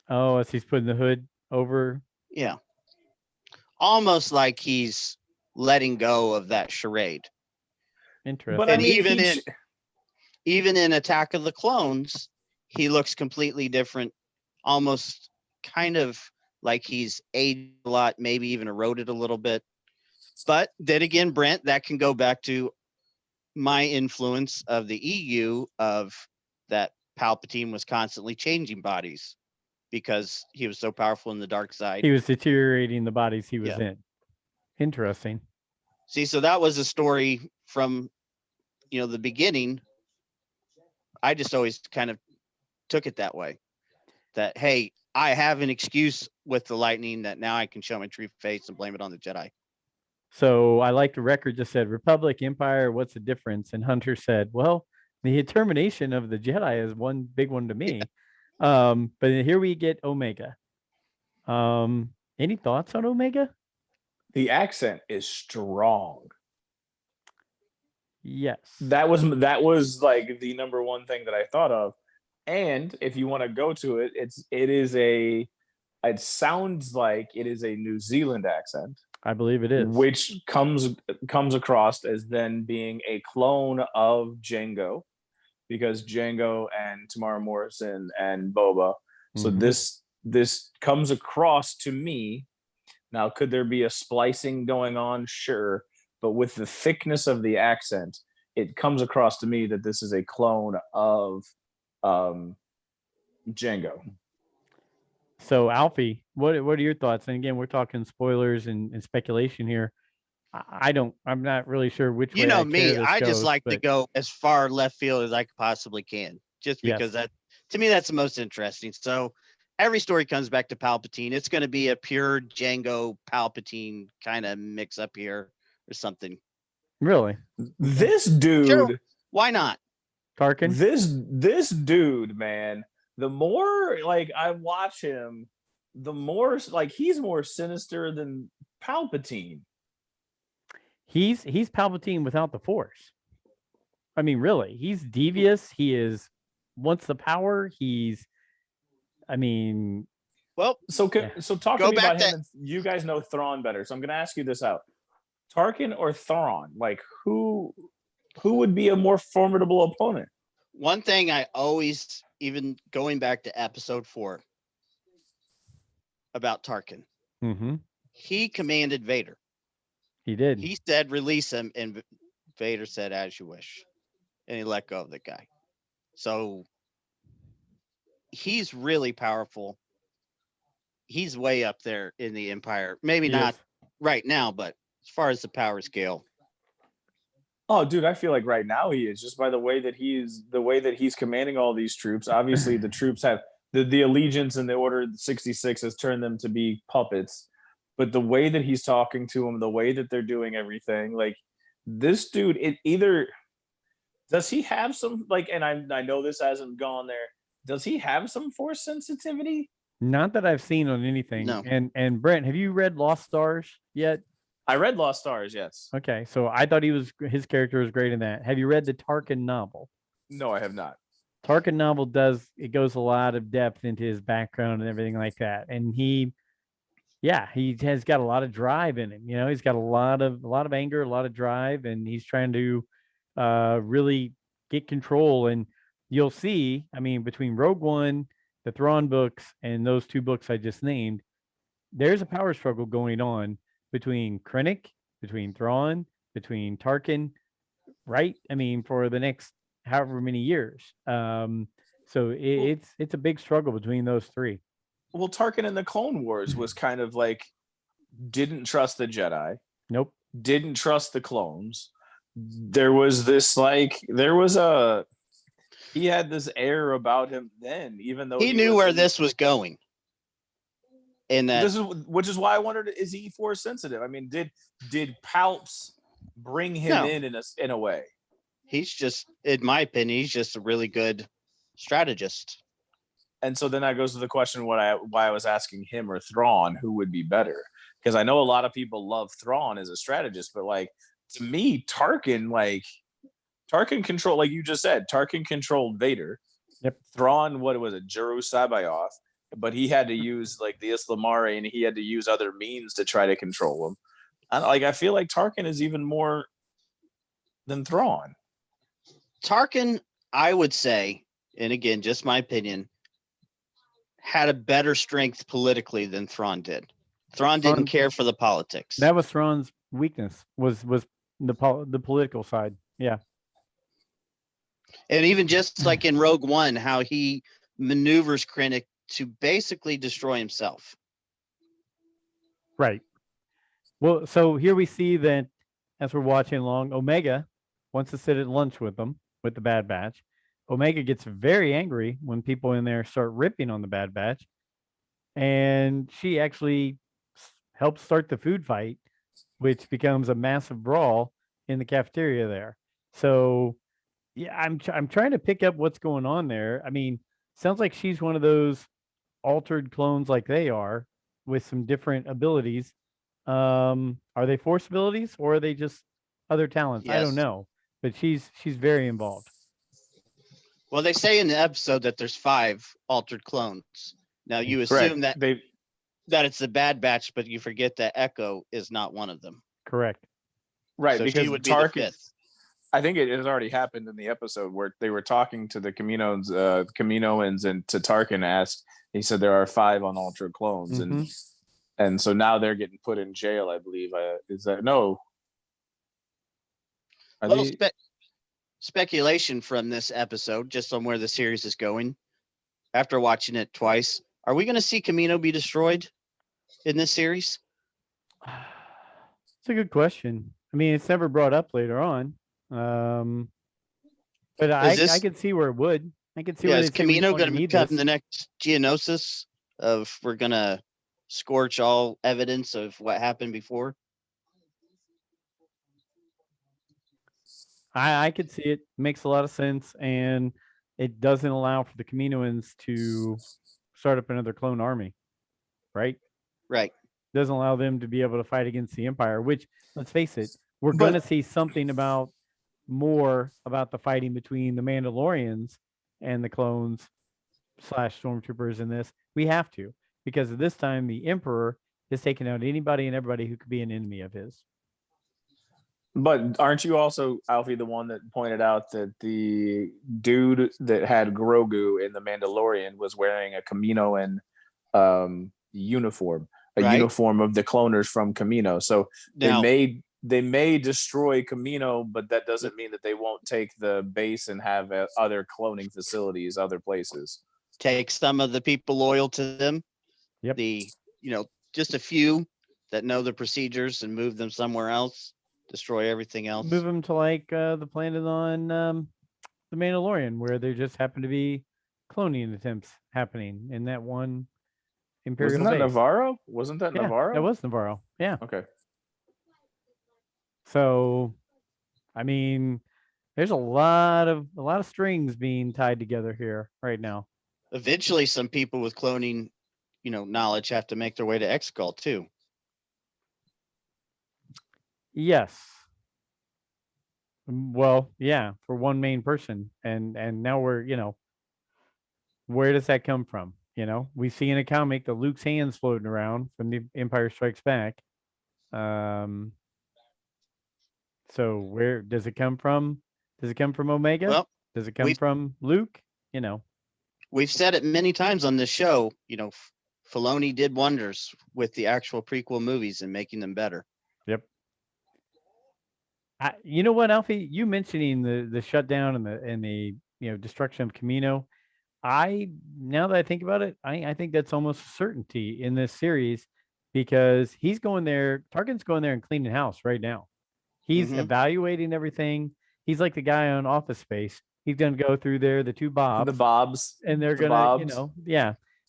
Oh, as he's putting the hood over. Yeah. Almost like he's letting go of that charade. Interesting. But I And mean, even in Attack of the Clones, he looks completely different, almost kind of like he's aged a lot, maybe even eroded a little bit. But then again, Brent, that can go back to my influence of the EU of that Palpatine was constantly changing bodies because he was so powerful in the dark side. He was deteriorating the bodies he was Yeah. in. Interesting. See, so that was a story from, the beginning. I just always kind of took it that way. That, hey, I have an excuse with the lightning that now I can show my true face and blame it on the Jedi. So I like the record just said Republic, Empire, what's the difference? And Hunter said, well, the determination of the Jedi is one big one to me. But here we get Omega. Any thoughts on Omega? the accent is strong. Yes. That was like the number one thing that I thought of. And if you want to go to it, it sounds like it is a New Zealand accent. I believe it is. Which comes across as then being a clone of Jango, because Jango and Tamara Morrison and Boba. So this comes across to me. Now, could there be a splicing going on? Sure. But with the thickness of the accent, it comes across to me that this is a clone of Jango. So Alfie, what are your thoughts? And again, we're talking spoilers and speculation here. I'm not really sure which way. You know I me, care I this just goes, like to but go as far left field as I possibly can, just Yes. because that, to me, that's the most interesting. So every story comes back to Palpatine. It's going to be a pure Jango Palpatine kind of mix up here or something. really, This dude, Sure. Why not? Tarkin. This dude, man, the more like I watch him, the more like he's more sinister than Palpatine. He's Palpatine without the Force. I mean, really, he's devious. He wants the power. I mean, Well, So talk Go to me back about him. And you guys know Thrawn better, so I'm going to ask you this out: Tarkin or Thrawn? Like who would be a more formidable opponent? one thing I always, even going back to episode 4 about Tarkin, he commanded Vader. he did. He said, release him. And Vader said, as you wish. And he let go of the guy. So he's really powerful. He's way up there in the Empire. Maybe He not is. right now, but as far as the power scale. Oh, dude, I feel like right now he is, just by the way that he's commanding all these troops. Obviously, the troops have the allegiance and the Order 66 has turned them to be puppets. But the way that he's talking to them, the way that they're doing everything, like this dude, it either does he have some like, and I know this hasn't gone there. Does he have some Force sensitivity? Not that I've seen on anything. No. And Brent, have you read Lost Stars yet? I read Lost Stars, yes. Okay, so I thought his character was great in that. Have you read the Tarkin novel? No, I have not. Tarkin novel goes a lot of depth into his background and everything like that. And he has got a lot of drive in him. He's got a lot of anger, a lot of drive, and he's trying to really get control. And you'll see, I mean, between Rogue One, the Thrawn books, and those two books I just named, there's a power struggle going on between Krennic, between Thrawn, between Tarkin, right? I mean, for the next however many years. So it's a big struggle between those three. Well, Tarkin in the Clone Wars was kind of like didn't trust the Jedi. Nope. Didn't trust the clones. There was this he had this air about him then, even though He knew where this was going. And that which is why I wondered, is he force sensitive? I mean, did Palps bring him No. in a way? He's just, in my opinion, he's just a really good strategist. And so then that goes to the question why I was asking him or Thrawn, who would be better? Because I know a lot of people love Thrawn as a strategist, but like to me, Tarkin controlled, like you just said, Tarkin controlled Vader. Yep. Thrawn, what was it, Juru Sabayoth, but he had to use like the Islamari, and he had to use other means to try to control him. I feel like Tarkin is even more than Thrawn. Tarkin, I would say, and again, just my opinion, had a better strength politically than Thrawn did. Thrawn didn't care for the politics. That was Thrawn's weakness, was the political side. Yeah. And even just like in Rogue One, how he maneuvers Krennic to basically destroy himself. Right. Well, so here we see that as we're watching along, Omega wants to sit at lunch with them, with the Bad Batch. Omega gets very angry when people in there start ripping on the Bad Batch. And she actually helps start the food fight, which becomes a massive brawl in the cafeteria there. So, yeah, I'm trying to pick up what's going on there. I mean, sounds like she's one of those altered clones like they are with some different abilities. Are they force abilities or are they just other talents? Yes. I don't know, but she's very involved. Well, they say in the episode that there's 5 altered clones. Now you assume that it's the Bad Batch, but you forget that Echo is not one of them. Correct. Right, so because she would be Tarkin, the 5th. I think it has already happened in the episode where they were talking to the Kaminoans, and to Tarkin asked, he said there are 5 unaltered clones, and so now they're getting put in jail, I believe. Is that no? A little speculation from this episode, just on where the series is going. After watching it twice, are we going to see Kamino be destroyed in this series? It's a good question. I mean, it's never brought up later on. But I could see where it would. I could see where is they'd say we Kamino don't going to need become this. the next Geonosis of we're going to scorch all evidence of what happened before? I could see it. Makes a lot of sense, and it doesn't allow for the Kaminoans to start up another clone army, right? Right. Doesn't allow them to be able to fight against the Empire, which, let's face it, we're going to see something more about the fighting between the Mandalorians and the clones / stormtroopers in this. We have to, because at this time, the Emperor is taking out anybody and everybody who could be an enemy of his. But aren't you also, Alfie, the one that pointed out that the dude that had Grogu in The Mandalorian was wearing a Kaminoan uniform, uniform of the cloners from Kamino? So now, they may destroy Kamino, but that doesn't mean that they won't take the base and have other cloning facilities, other places. Take some of the people loyal to them. Yep. Just a few that know the procedures and move them somewhere else. Destroy everything else. Move them to like the planet on the Mandalorian, where there just happen to be cloning attempts happening in that one Imperial base. Navarro? Wasn't that Navarro? That was Navarro. Yeah. Okay. So, I mean, there's a lot of strings being tied together here right now. Eventually, some people with cloning, knowledge have to make their way to Exegol too. Yes. Well, yeah, for one main person. And now we're, where does that come from? We see in a comic the Luke's hands floating around from the Empire Strikes Back. So where does it come from? Does it come from Omega? Well, does it come from Luke? We've said it many times on this show, Filoni did wonders with the actual prequel movies and making them better. Yep. You know what, Alfie? You mentioning the shutdown and the destruction of Kamino. Now that I think about it, I think that's almost a certainty in this series, because he's going there. Tarkin's going there and cleaning house right now. He's evaluating everything. He's like the guy on Office Space. He's going to go through there, the 2 Bobs. The Bobs. And they're going to,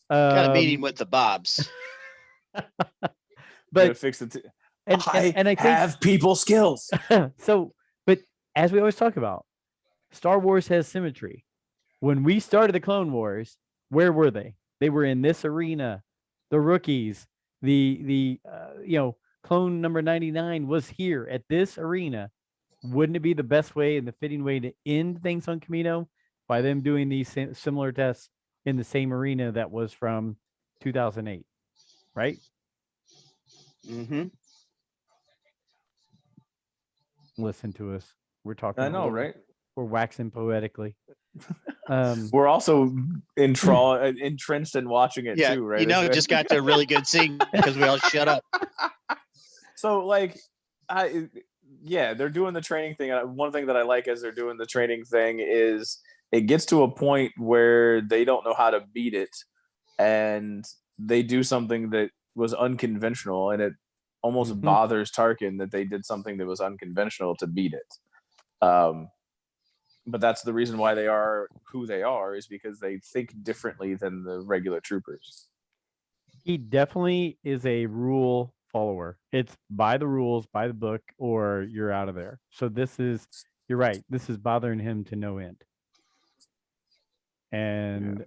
got a meeting with the Bobs. But fix it. and I think have people skills. so. But as we always talk about, Star Wars has symmetry. When we started the Clone Wars, where were they? They were in this arena. The rookies, the clone number 99 was here at this arena. Wouldn't it be the best way and the fitting way to end things on Camino by them doing these similar tests in the same arena that was from 2008, right? Mm-hmm. Listen to us. We're talking. I know, right? We're waxing poetically. We're also entrenched in watching it too, right? It just got to a really good scene because we all shut up. So they're doing the training thing. One thing that I like as they're doing the training thing is it gets to a point where they don't know how to beat it, and they do something that was unconventional, and it almost bothers Tarkin that they did something that was unconventional to beat it. But that's the reason why they are who they are, is because they think differently than the regular troopers. He definitely is a rule follower. It's by the rules, by the book, or you're out of there. So you're right. This is bothering him to no end. And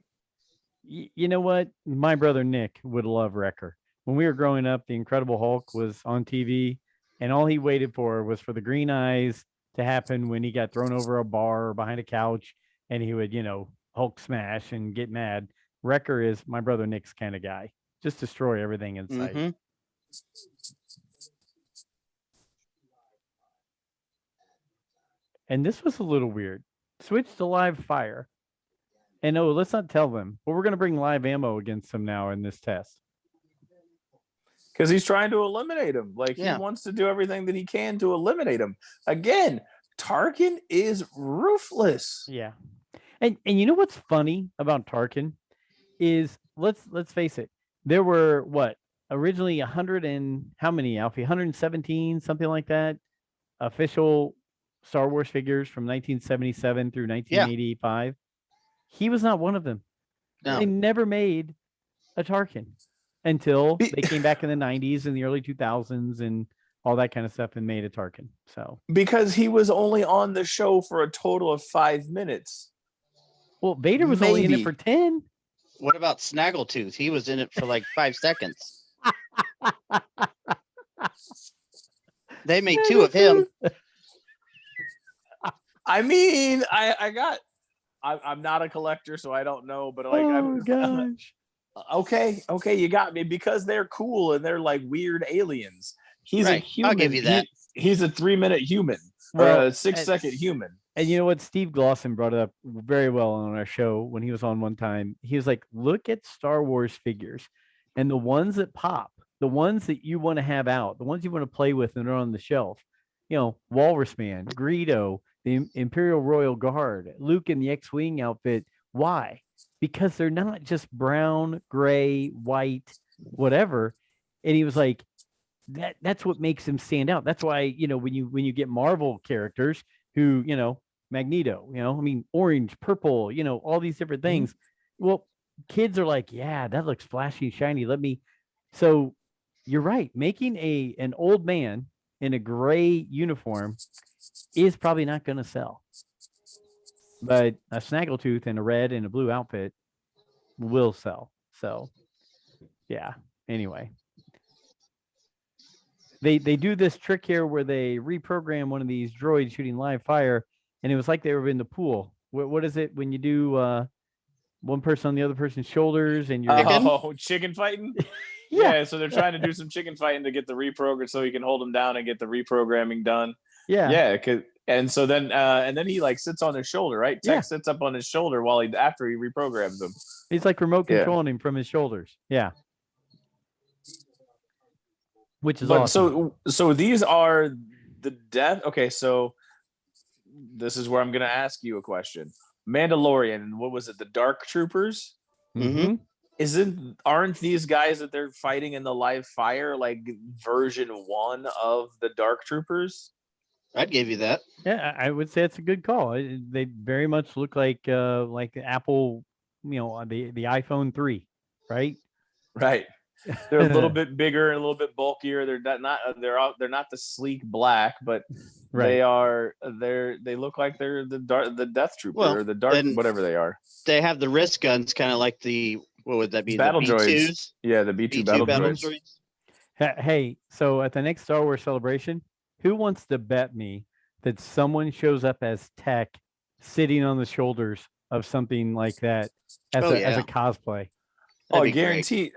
you know what? My brother Nick would love Wrecker. When we were growing up, the Incredible Hulk was on TV, and all he waited for was for the green eyes to happen when he got thrown over a bar or behind a couch, and he would, Hulk smash and get mad. Wrecker is my brother Nick's kind of guy. Just destroy everything in sight. Mm-hmm. And this was a little weird. Switch to live fire. And no, let's not tell them, but we're going to bring live ammo against them now in this test. Because he's trying to eliminate him. He wants to do everything that he can to eliminate him. Again, Tarkin is ruthless. Yeah. And you know what's funny about Tarkin is let's face it. There were originally 100 and how many, Alfie? 117, something like that, official Star Wars figures from 1977 through 1985. He was not one of them. No. They never made a Tarkin until they came back in the 90s and the early 2000s and all that kind of stuff and made a Tarkin. So because he was only on the show for a total of 5 minutes. Well, Vader was only in it for 10. What about Snaggletooth? He was in it for like 5 seconds. They made 2 of him. I mean, I'm not a collector, so I don't know, but gosh. Okay, you got me, because they're cool and they're like weird aliens. He's a human. I'll give you that. He's a 3-minute human, or a 6-second human. And you know what? Steve Glosson brought it up very well on our show when he was on one time. He was like, look at Star Wars figures and the ones that pop, the ones that you want to have out, the ones you want to play with and are on the shelf. Walrus Man, Greedo, the Imperial Royal Guard, Luke in the X-Wing outfit. Why? Because they're not just brown, gray, white, whatever. And he was like, that's what makes them stand out. That's why, when you get Marvel characters who, Magneto, orange, purple, all these different things. Mm-hmm. Well, kids are like, yeah, that looks flashy, shiny. So you're right. Making an old man in a gray uniform is probably not going to sell. But a Snaggletooth in a red and a blue outfit will sell. So, yeah. Anyway, they do this trick here where they reprogram one of these droids shooting live fire, and it was like they were in the pool. What is it when you do one person on the other person's shoulders and you're chicken fighting? Yeah. So they're trying to do some chicken fighting to get the reprogram so he can hold him down and get the reprogramming done. Yeah. And so then he sits on his shoulder, right? Tex sits up on his shoulder after he reprograms him. He's like remote controlling him from his shoulders. Yeah. Which is awesome. So these are the death. Okay, so this is where I'm going to ask you a question. Mandalorian, what was it? The Dark Troopers? Mm-hmm. Aren't these guys that they're fighting in the live fire like version 1 of the Dark Troopers? I'd give you that. Yeah, I would say it's a good call. They very much look like Apple, the iPhone 3, right? Right. They're a little bit bigger and a little bit bulkier. They're not the sleek black, but Right. they look like they're the Death Trooper Well, or the Dark, and whatever they are. they have the wrist guns, kind of like what would that be? Battle the droids. B2s? Yeah, the B2 battle droids. Hey, so at the next Star Wars celebration, who wants to bet me that someone shows up as Tech sitting on the shoulders of something like that as as a cosplay? Oh, I guarantee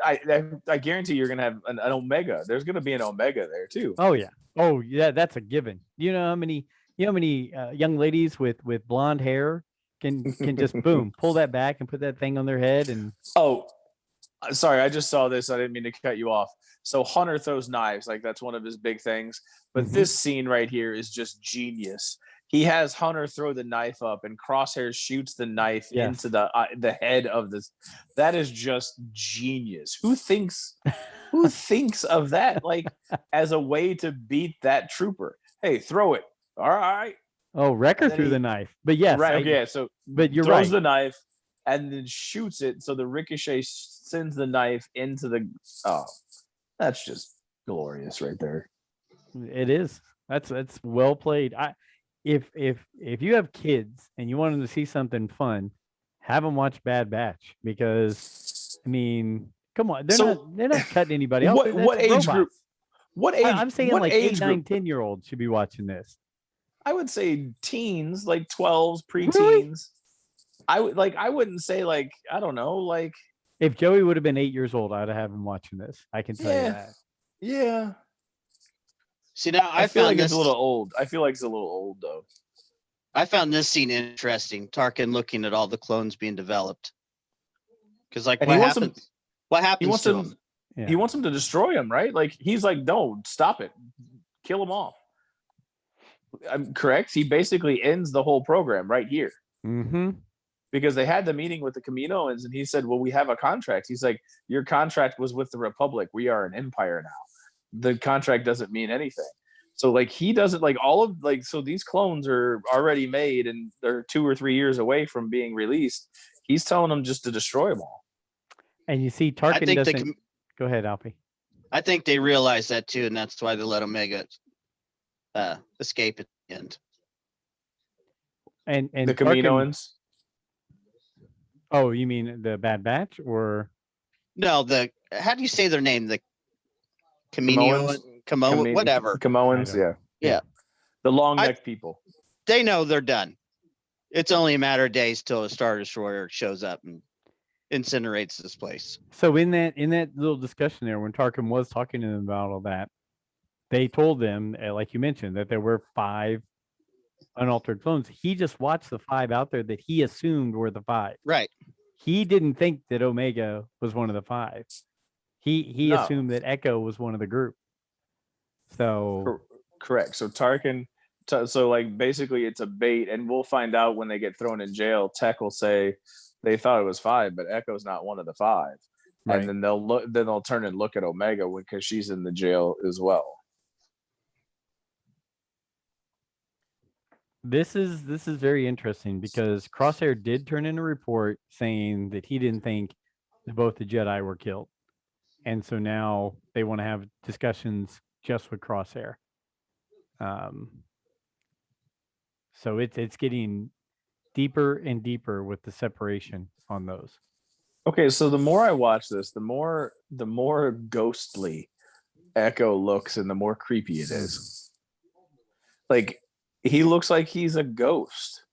you're gonna have an Omega. There's gonna be an Omega there too. Oh yeah, that's a given. You know how many young ladies with blonde hair can just boom pull that back and put that thing on their head and sorry, I just saw this. I didn't mean to cut you off. So Hunter throws knives, like that's one of his big things. But this scene right here is just genius. He has Hunter throw the knife up, and Crosshair shoots the knife into the head of this. That is just genius. Who thinks of that like as a way to beat that trooper? Hey, throw it. All right. Oh, Wrecker threw the knife, but yes, right. Okay, so but you're throws right. the knife and then shoots it, so the ricochet sends the knife into the. Oh, that's just glorious right there. It is. That's well played. If you have kids and you want them to see something fun, have them watch Bad Batch, because I mean, come on, they're not cutting anybody else. What age group? What age? I'm saying like 8, 9, 10-year-olds should be watching this. I would say teens, like 12s, preteens. Really? I wouldn't say like, I don't know, like if Joey would have been 8 years old, I'd have him watching this. I can tell you that. Yeah. See, now I feel like it's a little old. I feel like it's a little old though. I found this scene interesting. Tarkin looking at all the clones being developed. Because like what happens to him? Yeah. He wants him to destroy him, right? Like he's like, no, stop it. Kill him off. I'm correct. He basically ends the whole program right here. Mm-hmm. Because they had the meeting with the Kaminoans, and he said, well, we have a contract. He's like, your contract was with the Republic. We are an empire now. The contract doesn't mean anything. So like he doesn't like all of like, so these clones are already made and they're 2 or 3 years away from being released. He's telling them just to destroy them all. And you see Tarkin doesn't. Go ahead, Alfie. I think they realize that too, and that's why they let Omega escape at the end. And the Kaminoans. Oh, you mean the Bad Batch or? No, how do you say their name? The Kaminoans, whatever. Kamoans, yeah. The long neck people. They know they're done. It's only a matter of days till a Star Destroyer shows up and incinerates this place. So in that little discussion there, when Tarkin was talking to them about all that, they told them, like you mentioned, that there were 5 unaltered clones. He just watched the 5 out there that he assumed were the 5. Right. He didn't think that Omega was one of the 5. He assumed that Echo was one of the group. So correct. So Tarkin, so like basically it's a bait, and we'll find out when they get thrown in jail. Tech will say they thought it was 5, but Echo's not one of the 5. Right. And then they'll turn and look at Omega because she's in the jail as well. This is very interesting because Crosshair did turn in a report saying that he didn't think that both the Jedi were killed. And so now they want to have discussions just with Crosshair. So it's getting deeper and deeper with the separation on those. Okay, so the more I watch this, the more ghostly Echo looks and the more creepy it is. Like he looks like he's a ghost.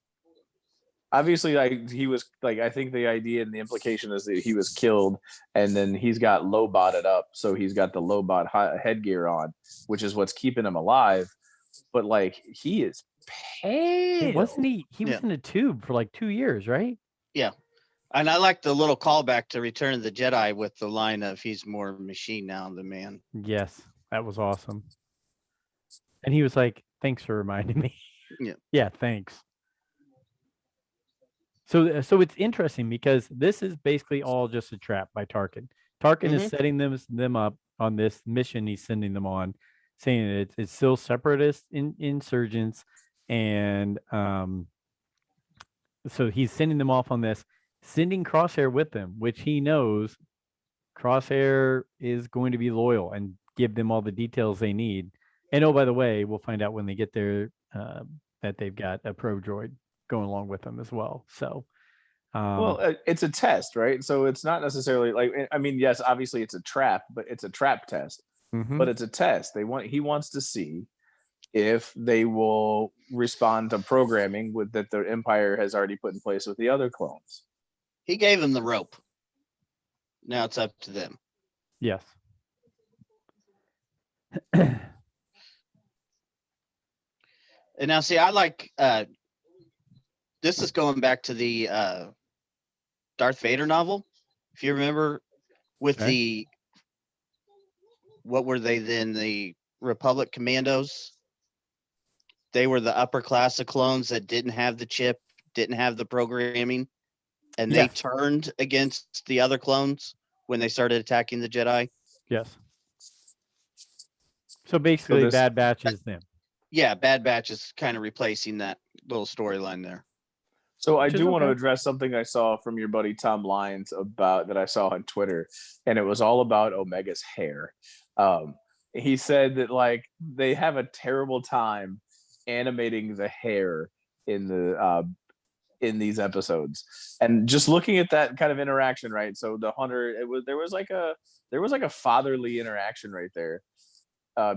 Obviously, he was like, I think the idea and the implication is that he was killed, and then he's got Lobotted up, so he's got the Lobot headgear on, which is what's keeping him alive. But like, he is pale. Wasn't he? He was in a tube for like 2 years, right? Yeah, and I like the little callback to Return of the Jedi with the line of "He's more machine now than man." Yes, that was awesome. And he was like, "Thanks for reminding me." Yeah, thanks. So it's interesting because this is basically all just a trap by Tarkin. Tarkin is setting them up on this mission he's sending them on, saying it's still separatist insurgents, and so he's sending them off on this, sending Crosshair with them, which he knows Crosshair is going to be loyal and give them all the details they need. And oh, by the way, we'll find out when they get there that they've got a pro droid going along with them as well. So, it's a test, right? So it's not necessarily like, I mean, yes, obviously it's a trap, but it's a trap test. But it's a test. He wants to see if they will respond to programming that the Empire has already put in place with the other clones. He gave them the rope. Now it's up to them. yes. And now, see, I like. This is going back to the Darth Vader novel, if you remember, with Okay. what were they then? The Republic Commandos. They were the upper class of clones that didn't have the chip, didn't have the programming, and they Yes. turned against the other clones when they started attacking the Jedi. Yes. So basically, this- Bad Batch is them. Yeah, Bad Batch is kind of replacing that little storyline there. So I Which is do want to okay. address something I saw from your buddy Tom Lyons that I saw on Twitter, and it was all about Omega's hair. He said that like they have a terrible time animating the hair in these episodes, and just looking at that kind of interaction, right? So the hunter, there was like a fatherly interaction right there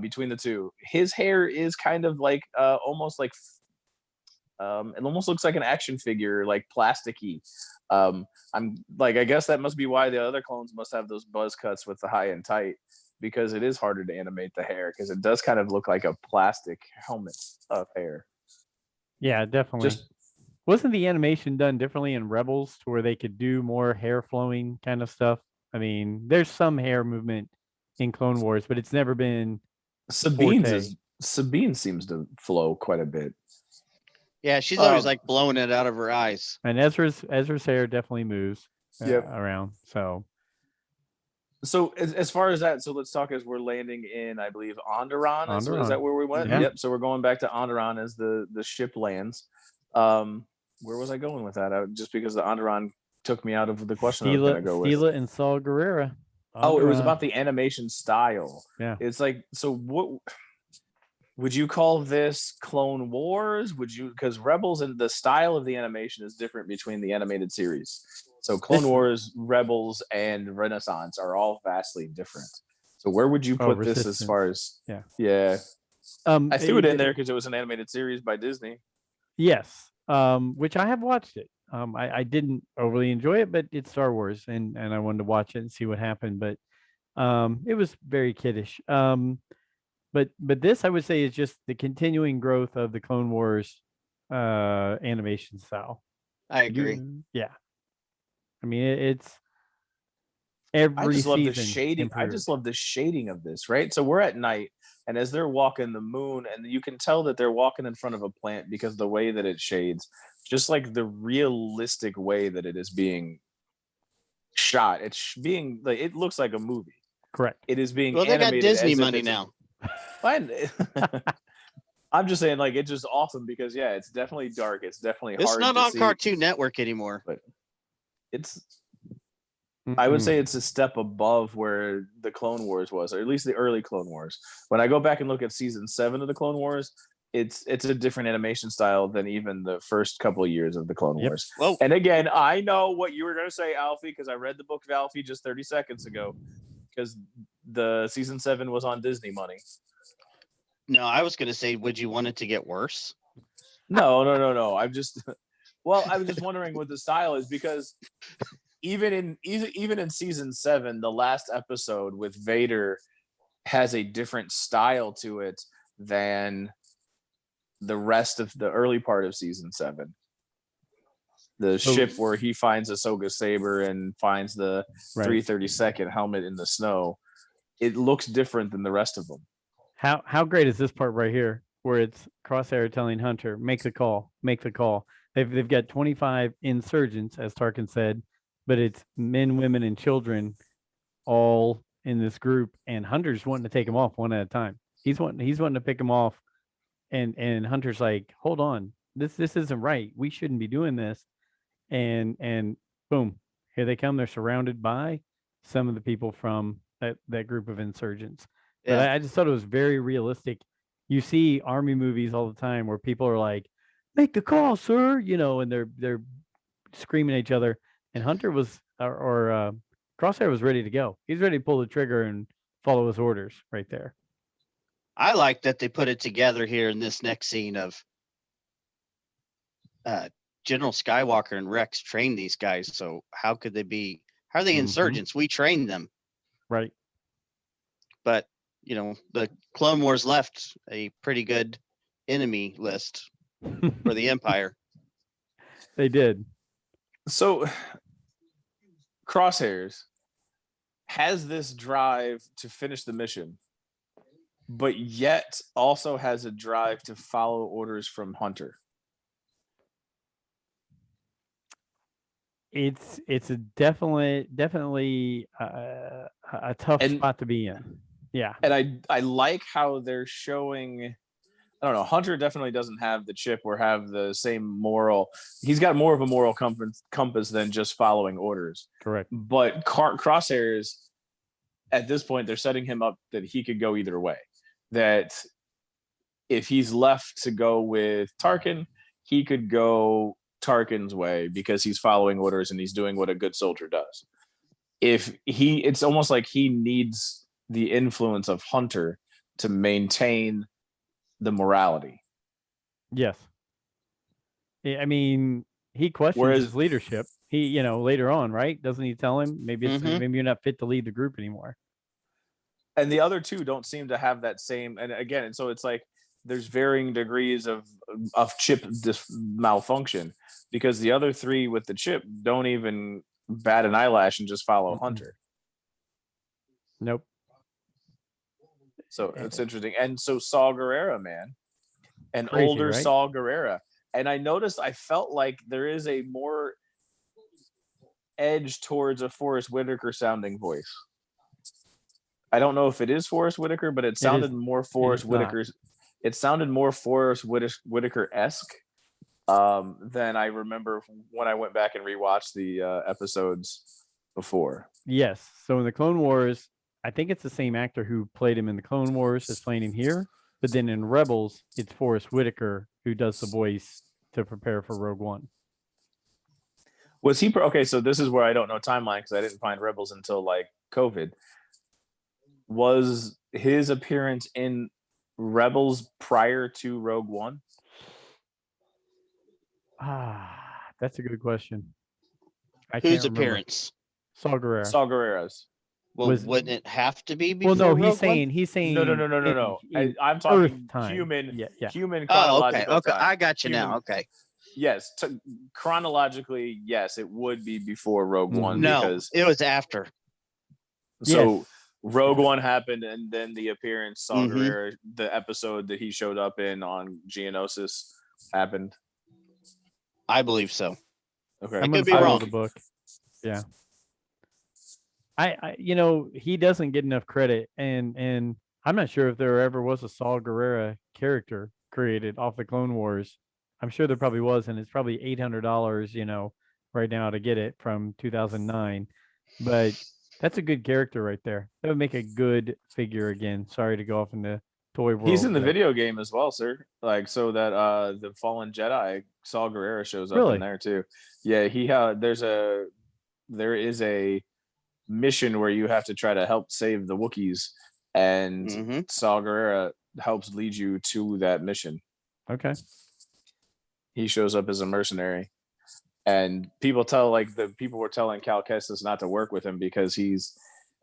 between the two. His hair is kind of like almost like it almost looks like an action figure, like plasticky. I'm like, I guess that must be why the other clones must have those buzz cuts with the high and tight, because it is harder to animate the hair because it does kind of look like a plastic helmet of hair. Yeah, definitely. Wasn't the animation done differently in Rebels to where they could do more hair flowing kind of stuff? I mean, there's some hair movement in Clone Wars, but it's never been Sabine seems to flow quite a bit. Yeah, she's always like blowing it out of her eyes. And Ezra's hair definitely moves Yep. around. So as far as that, so let's talk as we're landing in, I believe, Onderon. Is that where we went? Yeah. Yep. So we're going back to Onderon as the ship lands. Where was I going with that? Just because the Onderon took me out of the question I was going to go with. Stila and Saw Gerrera. Oh, it was about the animation style. Yeah. It's like, so what would you call this Clone Wars? Because Rebels and the style of the animation is different between the animated series. So Clone Wars, Rebels, and Renaissance are all vastly different. So where would you put this as far as? Yeah. I threw it in there because it was an animated series by Disney. Yes. Which I have watched it. I didn't overly enjoy it, but it's Star Wars, and I wanted to watch it and see what happened. But it was very kiddish. But this, I would say, is just the continuing growth of the Clone Wars animation style. I agree. Yeah. I mean, it's every I just love the season shading. improved. I just love the shading of this, right? So we're at night, and as they're walking the moon, and you can tell that they're walking in front of a plant because the way that it shades, just like the realistic way that it is being shot. It's being like, it looks like a movie. Correct. It is being Well, they got animated Disney as if money it's now. I'm just saying, like, it's just awesome because yeah, it's definitely dark. It's definitely It's hard not to on see, Cartoon Network anymore. but it's. I would say it's a step above where the Clone Wars was, or at least the early Clone Wars. When I go back and look at season 7 of the Clone Wars, it's a different animation style than even the first couple of years of the Clone Wars. Well, and again, I know what you were going to say, Alfie, because I read the book of Alfie just 30 seconds ago, because the season 7 was on Disney money. No, I was going to say, would you want it to get worse? No. I'm just, well, I was just wondering what the style is, because even in season 7, the last episode with Vader has a different style to it than the rest of the early part of season 7. The ship where he finds Ahsoka's saber and finds the 332nd helmet in the snow, it looks different than the rest of them. How great is this part right here, where it's Crosshair telling Hunter, make the call. They've got 25 insurgents, as Tarkin said, but it's men, women, and children all in this group, and Hunter's wanting to take them off one at a time. He's wanting to pick them off, and Hunter's like, hold on, this isn't right. We shouldn't be doing this. And boom, here they come. They're surrounded by some of the people from that group of insurgents. But Yeah. I just thought it was very realistic. You see army movies all the time where people are like, "Make the call, sir," and they're screaming at each other. And Hunter was or Crosshair was ready to go. He's ready to pull the trigger and follow his orders right there. I like that they put it together here in this next scene of General Skywalker and Rex trained these guys. So how could they be? How are they insurgents? We trained them. Right. But, the Clone Wars left a pretty good enemy list for the Empire. They did. So Crosshairs has this drive to finish the mission, but yet also has a drive to follow orders from Hunter. It's a definitely a tough spot to be in. Yeah. And I like how they're showing, I don't know, Hunter definitely doesn't have the chip or have the same moral. He's got more of a moral compass than just following orders. Correct. But Crosshairs, at this point, they're setting him up that he could go either way. That if he's left to go with Tarkin, he could go Tarkin's way because he's following orders and he's doing what a good soldier does. It's almost like he needs the influence of Hunter to maintain the morality. Yes. I mean, he questions his leadership. He, later on, right? Doesn't he tell him maybe you're not fit to lead the group anymore? And the other two don't seem to have that same. And again, and so it's like there's varying degrees of chip malfunction because the other three with the chip don't even bat an eyelash and just follow Hunter. Nope. So it's interesting. And so Saw Gerrera, man, an Crazy, older right? Saw Gerrera. And I felt like there is a more edge towards a Forrest Whitaker sounding voice. I don't know if it is Forrest Whitaker, but it sounded more Forrest Whitaker's. It sounded more Forrest Whitaker-esque than I remember when I went back and rewatched the episodes before. Yes. So in the Clone Wars, I think it's the same actor who played him in the Clone Wars that's playing him here. But then in Rebels, it's Forrest Whitaker who does the voice to prepare for Rogue One. Was he okay? So this is where I don't know timeline because I didn't find Rebels until like COVID. Was his appearance in Rebels prior to Rogue One? That's a good question. Whose appearance? Saw Gerrera. Saw Gerrera's. Well, wouldn't it have to be before? Well, no, he's saying no. I'm talking human. Yeah. Human chronological. Okay. I got you now. Okay. Yes, chronologically, yes, it would be before Rogue One. No, because it was after. So Yes. Rogue One happened, and then the appearance, Saw Gerrera, the episode that he showed up in on Geonosis happened. I believe so. Okay, I could be wrong. The book. Yeah. I he doesn't get enough credit, and I'm not sure if there ever was a Saw Gerrera character created off the Clone Wars. I'm sure there probably was, and it's probably $800, right now to get it from 2009. But that's a good character right there. That would make a good figure again. Sorry to go off in the toy world. He's in the video game as well, sir. Like, so that the Fallen Jedi, Saw Gerrera shows up in there too. Yeah, there is a mission where you have to try to help save the Wookiees, and Saw Gerrera helps lead you to that mission. Okay. He shows up as a mercenary, and people were telling Cal Kestis not to work with him because he's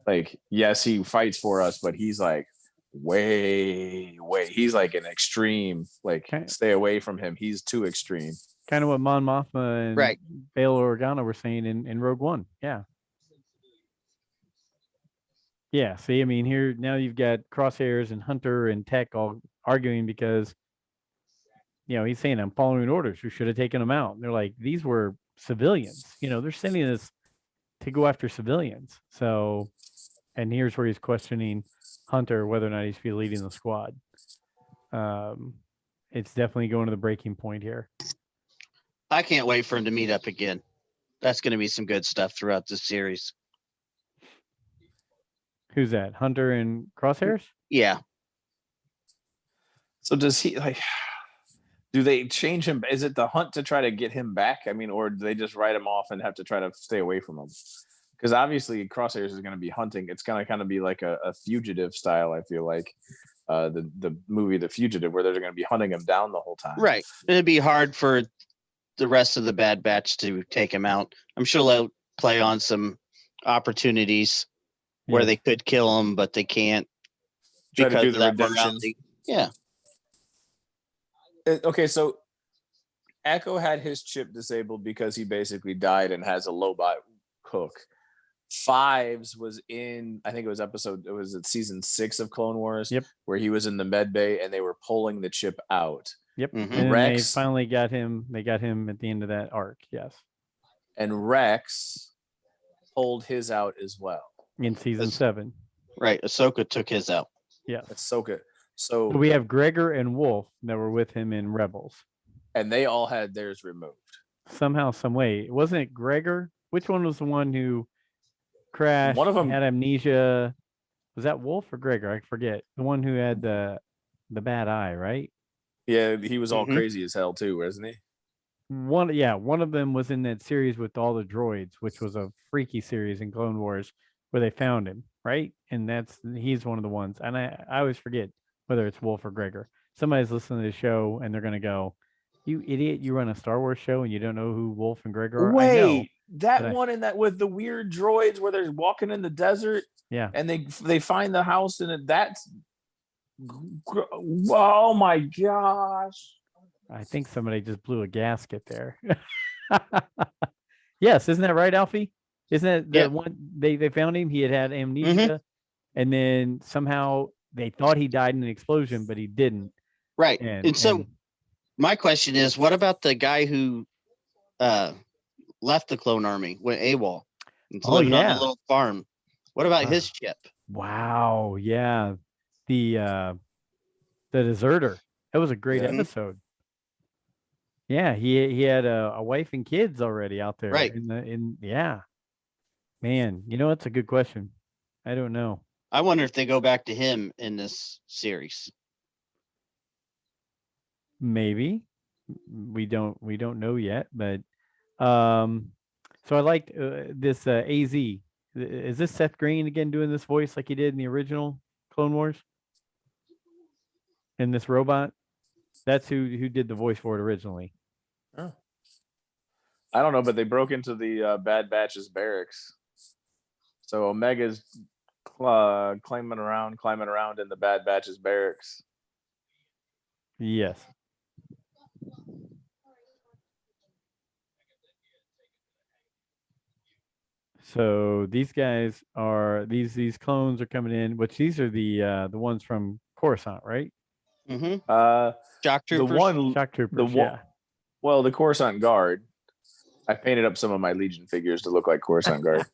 like, yes, he fights for us, but he's like way, he's like an extreme, like stay away from him. He's too extreme. Kind of what Mon Mothma and Bail Organa were saying in Rogue One. Yeah. Yeah. See, I mean, here now you've got Crosshairs and Hunter and Tech all arguing because he's saying, I'm following orders. We should have taken them out. And they're like, these were civilians. They're sending us to go after civilians. So, and here's where he's questioning Hunter whether or not he's leading the squad. It's definitely going to the breaking point here. I can't wait for him to meet up again. That's going to be some good stuff throughout this series. Who's that? Hunter and Crosshairs? Yeah. So does he like? Do they change him? Is it the hunt to try to get him back? I mean, or do they just write him off and have to try to stay away from him? Because obviously Crosshairs is going to be hunting. It's going to kind of be like a fugitive style. I feel like the movie The Fugitive, where they're going to be hunting him down the whole time. Right. It'd be hard for the rest of the Bad Batch to take him out. I'm sure they'll play on some opportunities where they could kill him, but they can't. Try to do of the that redemption. morality. Yeah. Okay, so Echo had his chip disabled because he basically died and has a Lobot cook. Fives was in, I think it was season 6 of Clone Wars, where he was in the med bay and they were pulling the chip out. Yep. Mhm. And Rex, they finally got him. They got him at the end of that arc. Yes. and Rex pulled his out as well In season 7. Right. Ahsoka took his out. Yeah. Ahsoka. So So we have Gregor and Wolf that were with him in Rebels. and they all had theirs removed. Somehow, some way. Wasn't it Gregor? Which one was the one who crashed? One of them had amnesia. Was that Wolf or Gregor? I forget. The one who had the bad eye, right? Yeah, he was all Mhm. crazy as hell too, wasn't he? One of them was in that series with all the droids, which was a freaky series in Clone Wars where they found him, right? And he's one of the ones. And I always forget whether it's Wolf or Gregor. Somebody's listening to the show and they're gonna go, "You idiot! You run a Star Wars show and you don't know who Wolf and Gregor are." I know, Wait, that but one in that with the weird droids where they're walking in the desert yeah. and they find the house and that's oh my gosh. I think somebody just blew a gasket there. Yes, isn't that right, Alfie? Isn't that the one they found him? He had amnesia, and then somehow they thought he died in an explosion, but he didn't. Right. And so my question is, what about the guy who left the clone army, went AWOL, and living on a little farm? What about his chip? Wow, yeah. The deserter. That was a great episode. Yeah, he had a wife and kids already out there. Right. Man, that's a good question. I don't know. I wonder if they go back to him in this series. Maybe. We don't know yet, but so I liked this AZ. Is this Seth Green again doing this voice like he did in the original Clone Wars? And this robot? That's who did the voice for it originally. Oh. I don't know, but they broke into the Bad Batch's barracks. So Omega's climbing around in the Bad Batch's barracks. Yes. So these guys are these clones are coming in, which these are the ones from Coruscant, right? Mm-hmm. Shock Troopers. Shock Troopers, yeah. Well, the Coruscant Guard. I painted up some of my Legion figures to look like Coruscant Guard.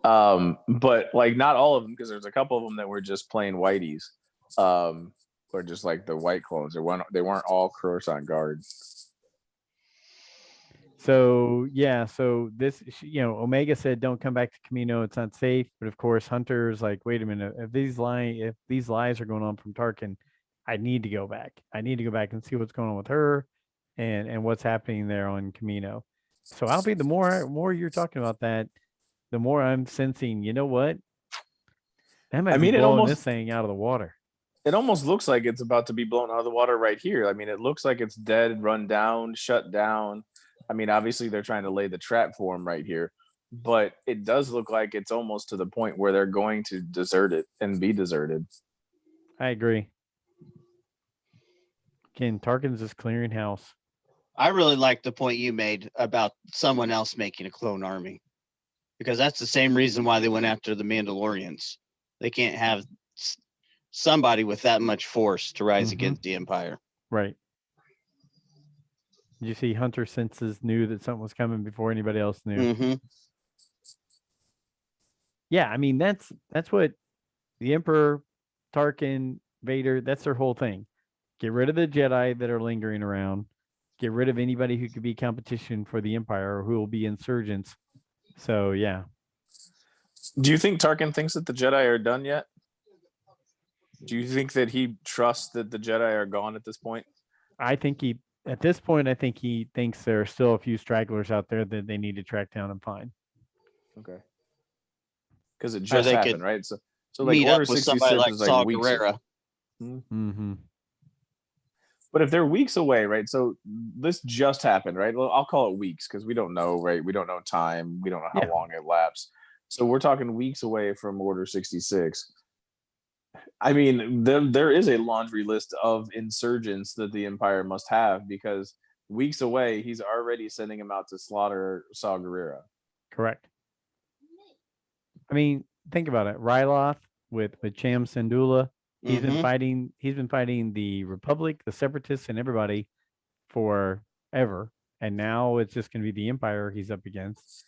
But like not all of them, because there's a couple of them that were just plain whiteys, or just like the white clones. They weren't all Coruscant Guard. So yeah, so this, Omega said, "Don't come back to Camino; it's not safe." But of course, Hunter's like, "Wait a minute! If these lies are going on from Tarkin, I need to go back. I need to go back and see what's going on with her, and what's happening there on Camino." So Alfie, the more you're talking about that, the more I'm sensing. You know what? That might be blowing this thing out of the water. It almost looks like it's about to be blown out of the water right here. I mean, it looks like it's dead, run down, shut down. I mean, obviously they're trying to lay the trap for him right here, but it does look like it's almost to the point where they're going to desert it and be deserted. I agree. Again, Tarkin's is clearing house. I really like the point you made about someone else making a clone army, because that's the same reason why they went after the Mandalorians. They can't have somebody with that much force to rise against the Empire. Right. Did you see Hunter senses knew that something was coming before anybody else knew? Mm-hmm. Yeah, I mean that's what the Emperor, Tarkin, Vader, that's their whole thing. Get rid of the Jedi that are lingering around. Get rid of anybody who could be competition for the Empire or who will be insurgents. So yeah. Do you think Tarkin thinks that the Jedi are done yet? Do you think that he trusts that the Jedi are gone at this point? I think at this point, I think he thinks there are still a few stragglers out there that they need to track down and find. Okay. Because it Or just they happened, could right? So like meet Order up with somebody 66 like is like Saw weeks. Gerrera. Mm-hmm. But if they're weeks away, right? So this just happened, right? Well, I'll call it weeks because we don't know, right? We don't know time. We don't know how long it lapsed. So we're talking weeks away from Order 66. I mean, there is a laundry list of insurgents that the Empire must have because weeks away, he's already sending him out to slaughter Saw Gerrera. Correct. I mean, think about it. Ryloth with Cham Syndulla, he's been fighting. He's been fighting the Republic, the Separatists, and everybody forever. And now it's just going to be the Empire he's up against.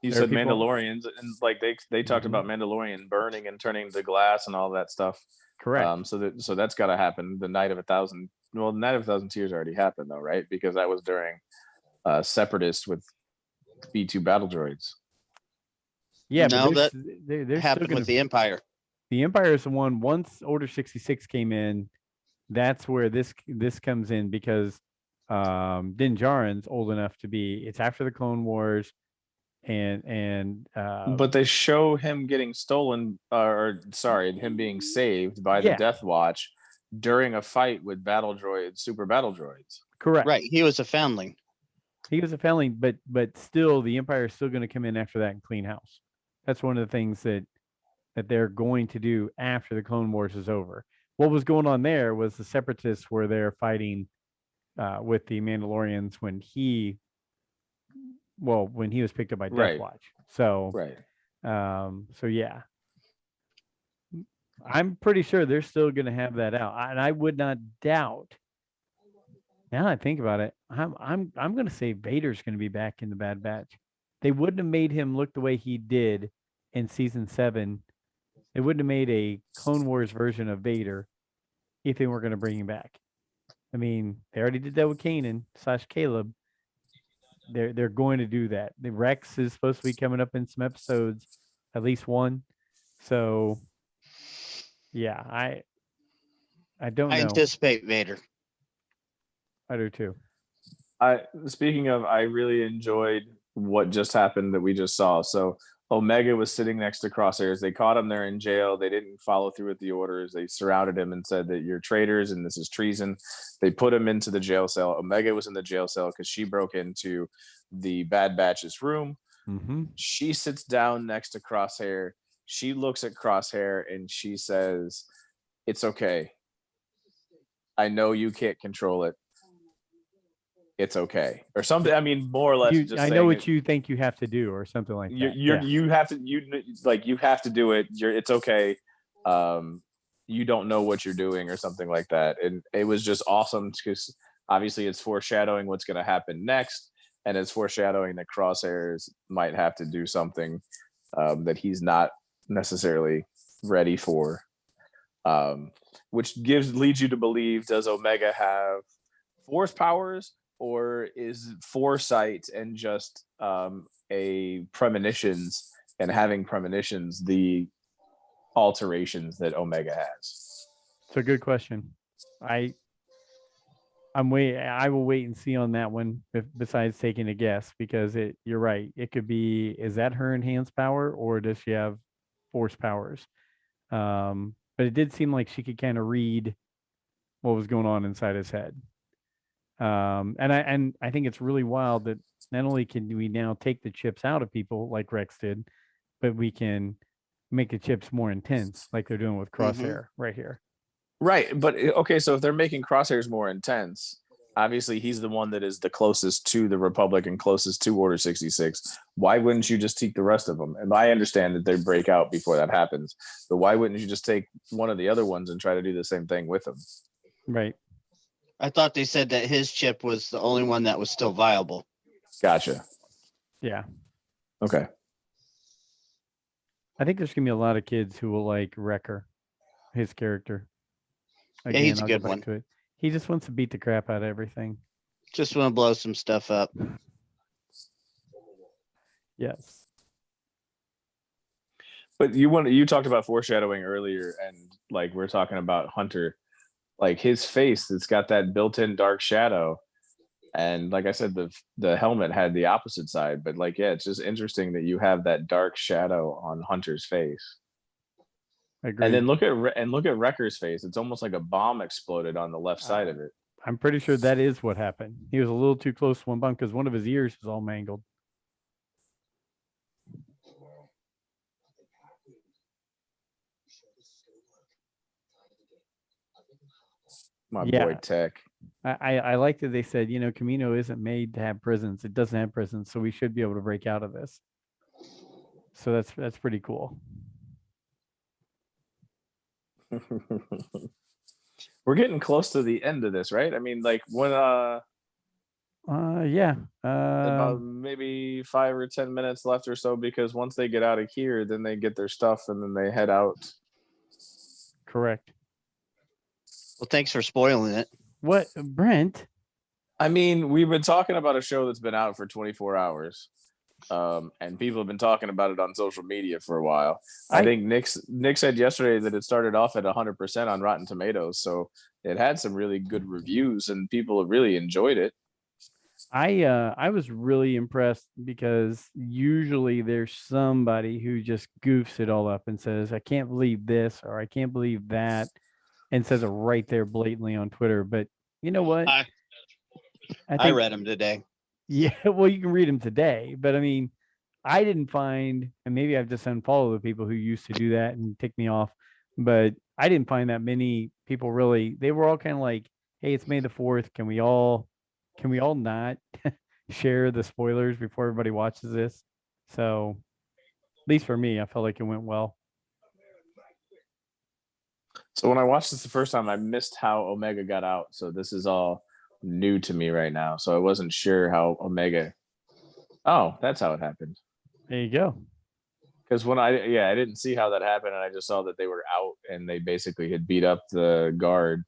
You said Mandalorians, and like they talked about Mandalorian burning and turning to glass and all that stuff. Correct. So that's got to happen. The Night of 1,000. Well, the Night of 1,000 Tears already happened though, right? Because that was during Separatists with B2 battle droids. Yeah, no, but that happened with the Empire. The Empire is the one. Once Order 66 came in, that's where this comes in because Din Djarin's old enough to be. It's after the Clone Wars. But they show him getting stolen, him being saved by the Death Watch during a fight with super battle droids. Correct. Right. He was a foundling. But still, the Empire is still going to come in after that and clean house. That's one of the things that they're going to do after the Clone Wars is over. What was going on there was the Separatists were there fighting with the Mandalorians when he was picked up by Death Watch. So, so yeah, I'm pretty sure they're still going to have that out, and I would not doubt. Now that I think about it, I'm going to say Vader's going to be back in the Bad Batch. They wouldn't have made him look the way he did in season 7. They wouldn't have made a Clone Wars version of Vader if they weren't going to bring him back. I mean, they already did that with Kanan/Caleb. They're going to do that. The Rex is supposed to be coming up in some episodes, at least one. So, yeah, I don't know. I anticipate Vader. I do too. Speaking of, I really enjoyed what just happened that we just saw. So Omega was sitting next to Crosshairs. They caught him there in jail. They didn't follow through with the orders. They surrounded him and said that you're traitors and this is treason. They put him into the jail cell. Omega was in the jail cell because she broke into the Bad Batch's room. She sits down next to Crosshair. She looks at Crosshair and she says, "It's okay. I know you can't control it. It's okay," or something. I mean, more or less. I know what you think you have to do, or something like that. You have to do it. It's okay. You don't know what you're doing, or something like that. And it was just awesome because obviously it's foreshadowing what's going to happen next, and it's foreshadowing that Crosshairs might have to do something that he's not necessarily ready for. Which leads you to believe: does Omega have force powers? Or is foresight and just a premonitions, and having premonitions the alterations that Omega has? It's a good question. I will wait and see on that one. Besides taking a guess, because you're right. It could be, is that her enhanced power, or does she have force powers? But it did seem like she could kind of read what was going on inside his head. And I think it's really wild that not only can we now take the chips out of people like Rex did, but we can make the chips more intense, like they're doing with Crosshair right here. Right, but okay, so if they're making Crosshairs more intense, obviously he's the one that is the closest to the Republic and closest to Order 66. Why wouldn't you just take the rest of them? And I understand that they break out before that happens, but why wouldn't you just take one of the other ones and try to do the same thing with them? Right. I thought they said that his chip was the only one that was still viable. Gotcha. Yeah. Okay. I think there's gonna be a lot of kids who will like Wrecker, his character. Again, yeah, he's a good one. He just wants to beat the crap out of everything. Just want to blow some stuff up. Yes. But you talked about foreshadowing earlier, and like we're talking about Hunter, like his face, it's got that built-in dark shadow. And like I said, the helmet had the opposite side, but like yeah, it's just interesting that you have that dark shadow on Hunter's face. And Agreed. then look at Wrecker's face. It's almost like a bomb exploded on the left side of it. I'm pretty sure that is what happened. He was a little too close to one bump because one of his ears was all mangled. My Yeah. boy Tech. I like that they said, you know, Camino isn't made to have prisons. It doesn't have prisons, so we should be able to break out of this. So that's pretty cool. We're getting close to the end of this, right? I mean, like when Yeah. about maybe 5 or 10 minutes left or so, because once they get out of here, then they get their stuff and then they head out. Correct. Well, thanks for spoiling it. What, Brent? I mean, we've been talking about a show that's been out for 24 hours. And people have been talking about it on social media for a while. I think Nick said yesterday that it started off at 100% on Rotten Tomatoes, so it had some really good reviews and people really enjoyed it. I was really impressed because usually there's somebody who just goofs it all up and says, I can't believe this or I can't believe that, and says it right there blatantly on Twitter. But you know what? I think, read them today. Yeah, well, you can read them today, but I mean, I didn't find, and maybe I've just unfollowed the people who used to do that and tick me off, but I didn't find that many people really. They were all kind of like, "Hey, it's May the 4th. Can we all not share the spoilers before everybody watches this?" So, at least for me, I felt like it went well. So when I watched this the first time, I missed how Omega got out. So this is all new to me right now. So I wasn't sure how Omega. Oh, that's how it happened. There you go. Because I didn't see how that happened, and I just saw that they were out and they basically had beat up the guard.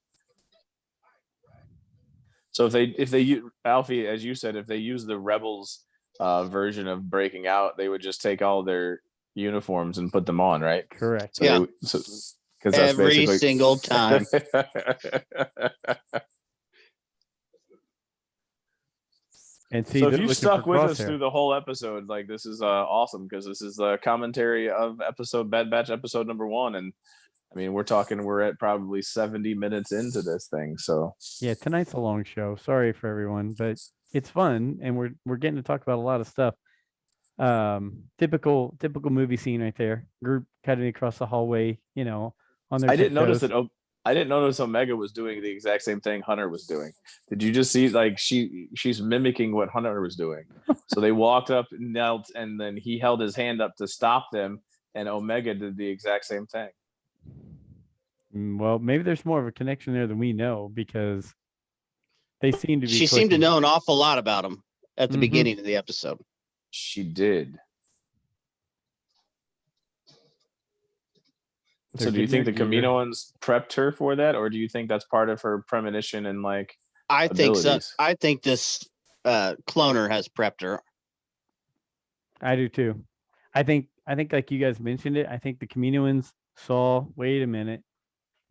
So if they Alfie, as you said, if they use the Rebels version of breaking out, they would just take all their uniforms and put them on, right? Correct. So yeah. Because that's every basically single time. And see, so if you stuck with us through the whole episode, like this is awesome, because this is a commentary of Bad Batch episode number 1, and I mean we're at probably 70 minutes into this thing. So yeah, tonight's a long show. Sorry for everyone, but it's fun, and we're getting to talk about a lot of stuff. Typical movie scene right there. Group cutting across the hallway, you know, on their. I didn't notice Omega was doing the exact same thing Hunter was doing. Did you just see, like, she's mimicking what Hunter was doing? So they walked up, knelt, and then he held his hand up to stop them, and Omega did the exact same thing. Well, maybe there's more of a connection there than we know, because they seem to be. She seemed to know an awful lot about him at the beginning of the episode. She did. So do you think the Kaminoans prepped her for that, or do you think that's part of her premonition and like abilities? Think so. I think this cloner has prepped her. I do too. I think like you guys mentioned it, I think the Kaminoans saw, wait a minute,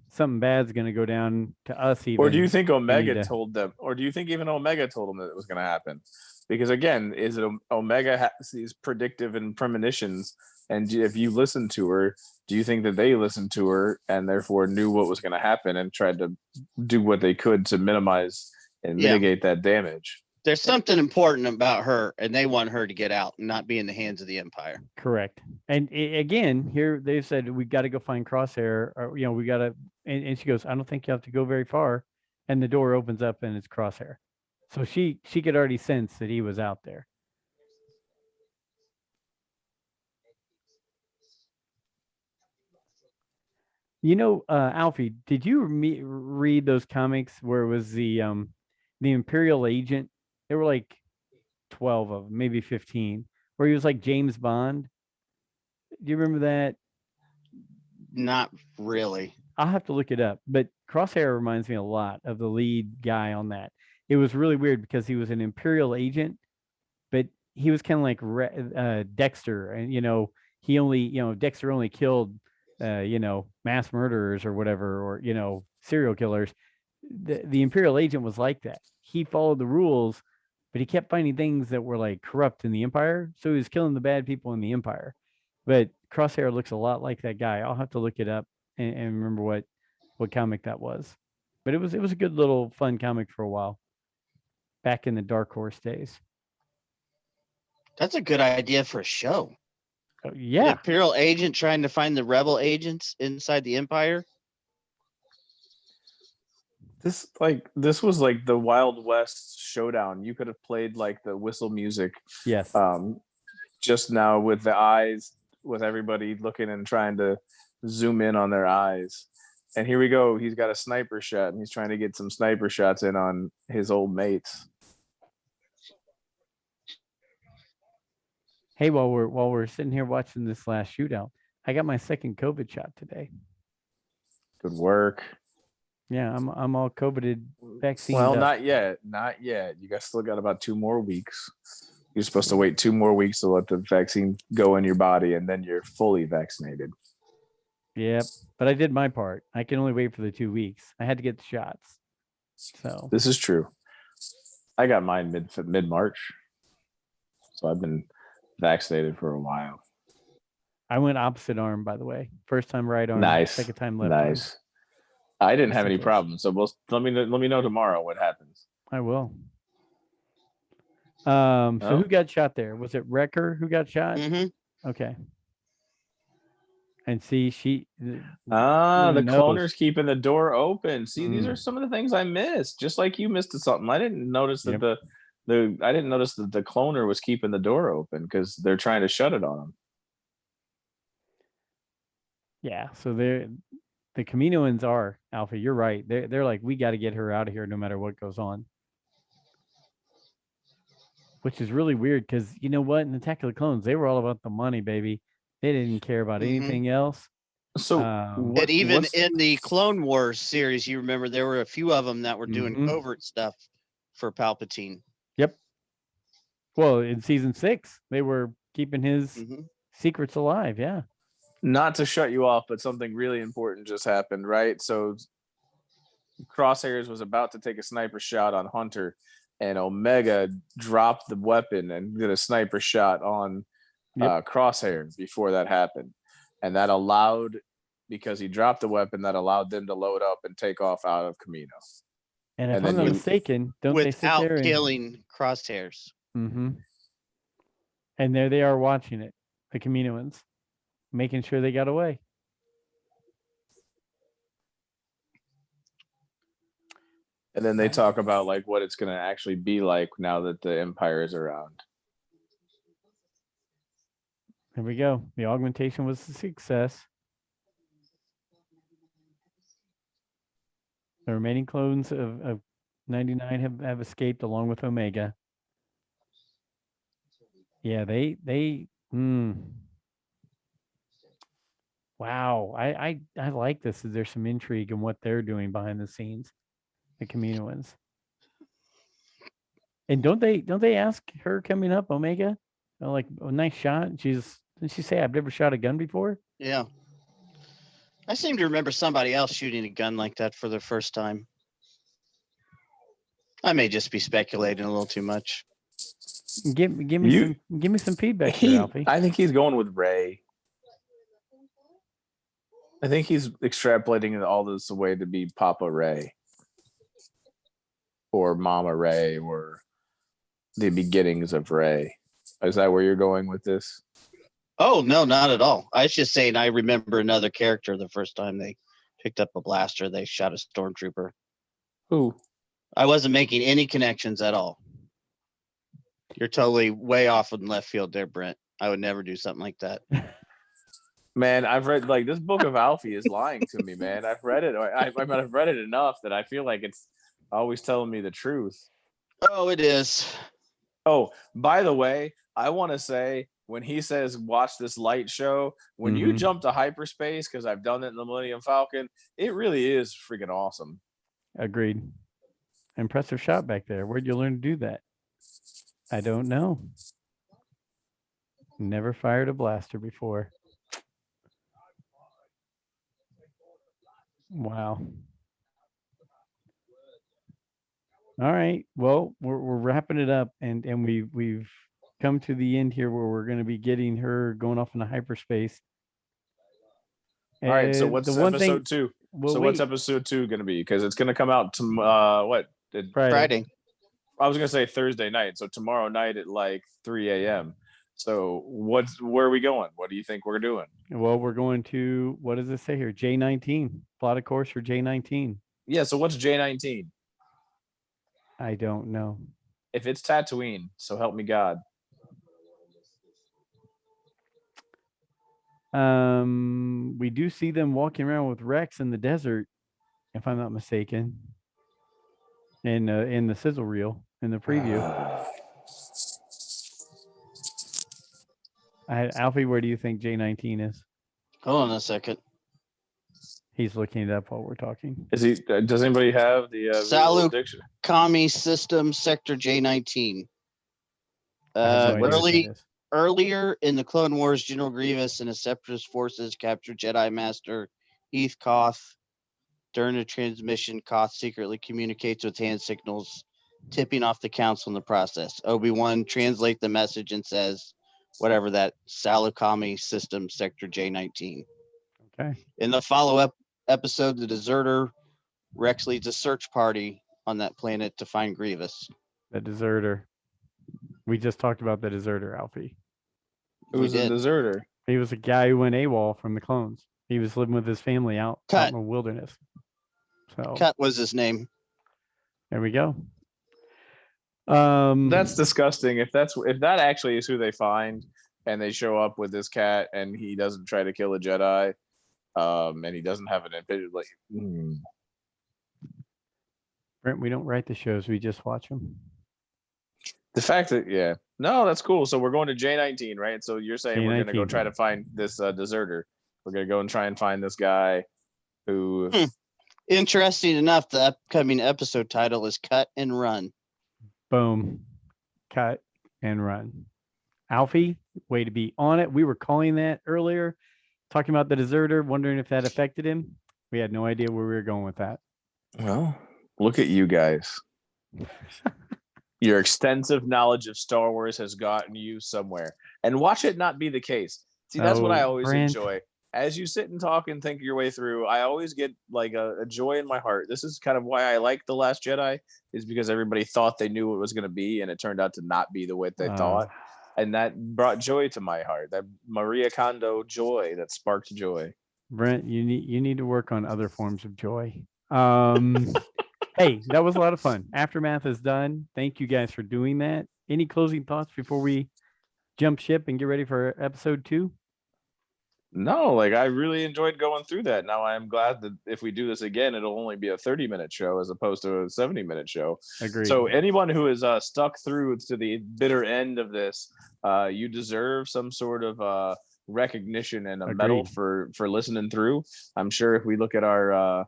something bad's going to go down to us even. Or do you think Omega told them, or do you think even Omega told them that it was going to happen? Because again, is it Omega has these predictive and premonitions, and if you listen to her, do you think that they listened to her and therefore knew what was going to happen and tried to do what they could to minimize and mitigate that damage? There's something important about her, and they want her to get out and not be in the hands of the Empire. Correct. And again, here they've said, we got to go find Crosshair, or, you know, we got to, and she goes, I don't think you have to go very far. And the door opens up and it's Crosshair. So she could already sense that he was out there. You know, Alfie, did you read those comics where it was the Imperial agent? There were like 12 of them, maybe 15, where he was like James Bond. Do you remember that? Not really. I'll have to look it up, but Crosshair reminds me a lot of the lead guy on that. It was really weird because he was an Imperial agent, but he was kind of like Dexter, and you know, he only, Dexter only killed, mass murderers or whatever, or serial killers. The Imperial agent was like that. He followed the rules, but he kept finding things that were like corrupt in the Empire. So he was killing the bad people in the Empire. But Crosshair looks a lot like that guy. I'll have to look it up and remember what comic that was. But it was a good little fun comic for a while, back in the Dark Horse days. That's a good idea for a show. Oh, The yeah, Imperial agent trying to find the rebel agents inside the Empire. This was like the Wild West showdown. You could have played like the whistle music yes. just now with the eyes, with everybody looking and trying to zoom in on their eyes. And here we go. He's got a sniper shot, and he's trying to get some sniper shots in on his old mates. Hey, while we're sitting here watching this last shootout, I got my second COVID shot today. Good work. Yeah, I'm all COVIDed vaccine. Well, up. not yet. You guys still got about 2 more weeks. You're supposed to wait 2 more weeks to let the vaccine go in your body, and then you're fully vaccinated. Yep, but I did my part. I can only wait for the 2 weeks. I had to get the shots. So this is true. I got mine mid March, so I've been vaccinated for a while. I went opposite arm, by the way. First time right arm. Nice. Second time left arm. Nice. I didn't Just have in any case. problems, so let me know tomorrow what happens. I will. So Oh. who got shot there? Was it Wrecker who got shot? Mm-hmm. Okay. And see, The knows. cloner's keeping the door open. See, these Mm. are some of the things I missed. Just like you missed something. I didn't notice that Yep. I didn't notice that the cloner was keeping the door open because they're trying to shut it on him. Yeah. So the Kaminoans are, Alpha, you're right. They're like, we got to get her out of here no matter what goes on. Which is really weird because you know what? In Attack of the Clones, they were all about the money, baby. They didn't care about anything else. So And even in the Clone Wars series, you remember there were a few of them that were doing covert stuff for Palpatine. Yep. Well, in season 6, they were keeping his secrets alive. Yeah. Not to shut you off, but something really important just happened, right? So Crosshairs was about to take a sniper shot on Hunter, and Omega dropped the weapon and did a sniper shot on Crosshair before that happened. And that allowed, because he dropped the weapon, that allowed them to load up and take off out of Camino. And if I'm not mistaken, don't they sit there without killing Crosshairs? Mm-hmm. And there they are watching it, the Kaminoans, making sure they got away. And then they talk about like what it's going to actually be like now that the Empire is around. There we go. The augmentation was a success. The remaining clones of 99 have escaped along with Omega. Yeah, they wow. I like this. There's some intrigue in what they're doing behind the scenes, the Kaminoans. And don't they ask her coming up, Omega? Like, a nice shot. Didn't she say I've never shot a gun before? Yeah. I seem to remember somebody else shooting a gun like that for the first time. I may just be speculating a little too much. Give me some feedback here, Alfie. I think he's going with Ray. I think he's extrapolating all this away to be Papa Ray or Mama Ray or the beginnings of Ray. Is that where you're going with this? Oh, no, not at all. I was just saying I remember another character the first time they picked up a blaster, they shot a stormtrooper. Who? I wasn't making any connections at all. You're totally way off in left field there, Brent. I would never do something like that. Man, I've read like this book of Alfie is lying to me, man. I've read it. I've read it enough that I feel like it's always telling me the truth. Oh, it is. Oh, by the way, I want to say when he says watch this light show, when you jump to hyperspace, because I've done it in the Millennium Falcon, it really is freaking awesome. Agreed. Impressive shot back there. Where'd you learn to do that? I don't know. Never fired a blaster before. Wow. All right. Well, we're wrapping it up, and we've come to the end here where we're going to be getting her going off into hyperspace. All right. So The what's one thing, episode 2? well, So what's wait, episode 2 going to be? Because it's going to come out to what? Friday. I was going to say Thursday night. So tomorrow night at like 3 a.m. So where are we going? What do you think we're doing? Well, we're going to, what does it say here? J19. Plot of course for J19. Yeah. So what's J19? I don't know. If it's Tatooine, so help me God. We do see them walking around with Rex in the desert, if I'm not mistaken. In the sizzle reel in the preview. Alfie, where do you think J19 is? Hold on a second. He's looking it up while we're talking. Is he? Does anybody have the Salu diction? Kami System Sector J19. I have no idea what that is. Earlier in the Clone Wars, General Grievous and his Separatist forces captured Jedi Master Heath Koth. During a transmission, Koth secretly communicates with hand signals, tipping off the council in the process. Obi-Wan translates the message and says, whatever that, Salukami System Sector J19. Okay. In the follow-up episode, The Deserter, Rex leads a search party on that planet to find Grievous. The deserter. We just talked about the deserter, Alfie. Who's the deserter? He was a guy who went AWOL from the clones. He was living with his family out in the wilderness. So Cut was his name. There we go. That's disgusting. If that actually is who they find, and they show up with this cat, and he doesn't try to kill a Jedi, and he doesn't have an ambition, like. Brent, we don't write the shows; we just watch them. The fact that, yeah, no, that's cool. So we're going to J19, right? So you're saying we're going to go try to find this deserter. We're going to go and try and find this guy who. Interesting enough, the upcoming episode title is Cut and Run. Boom. Cut and run. Alfie, way to be on it. We were calling that earlier, talking about the deserter, wondering if that affected him. We had no idea where we were going with that. Well, look at you guys. Your extensive knowledge of Star Wars has gotten you somewhere. And watch it not be the case. See, that's what I always enjoy. As you sit and talk and think your way through, I always get like a joy in my heart. This is kind of why I like The Last Jedi, is because everybody thought they knew what it was going to be, and it turned out to not be the way they thought. And that brought joy to my heart. That Maria Kondo joy that sparked joy. Brent, you need to work on other forms of joy. Hey, that was a lot of fun. Aftermath is done. Thank you guys for doing that. Any closing thoughts before we jump ship and get ready for episode 2? No, like I really enjoyed going through that. Now I'm glad that if we do this again, it'll only be a 30-minute show as opposed to a 70-minute show. Agreed. So anyone who is stuck through to the bitter end of this, you deserve some sort of recognition and a medal for listening through. I'm sure if we look at our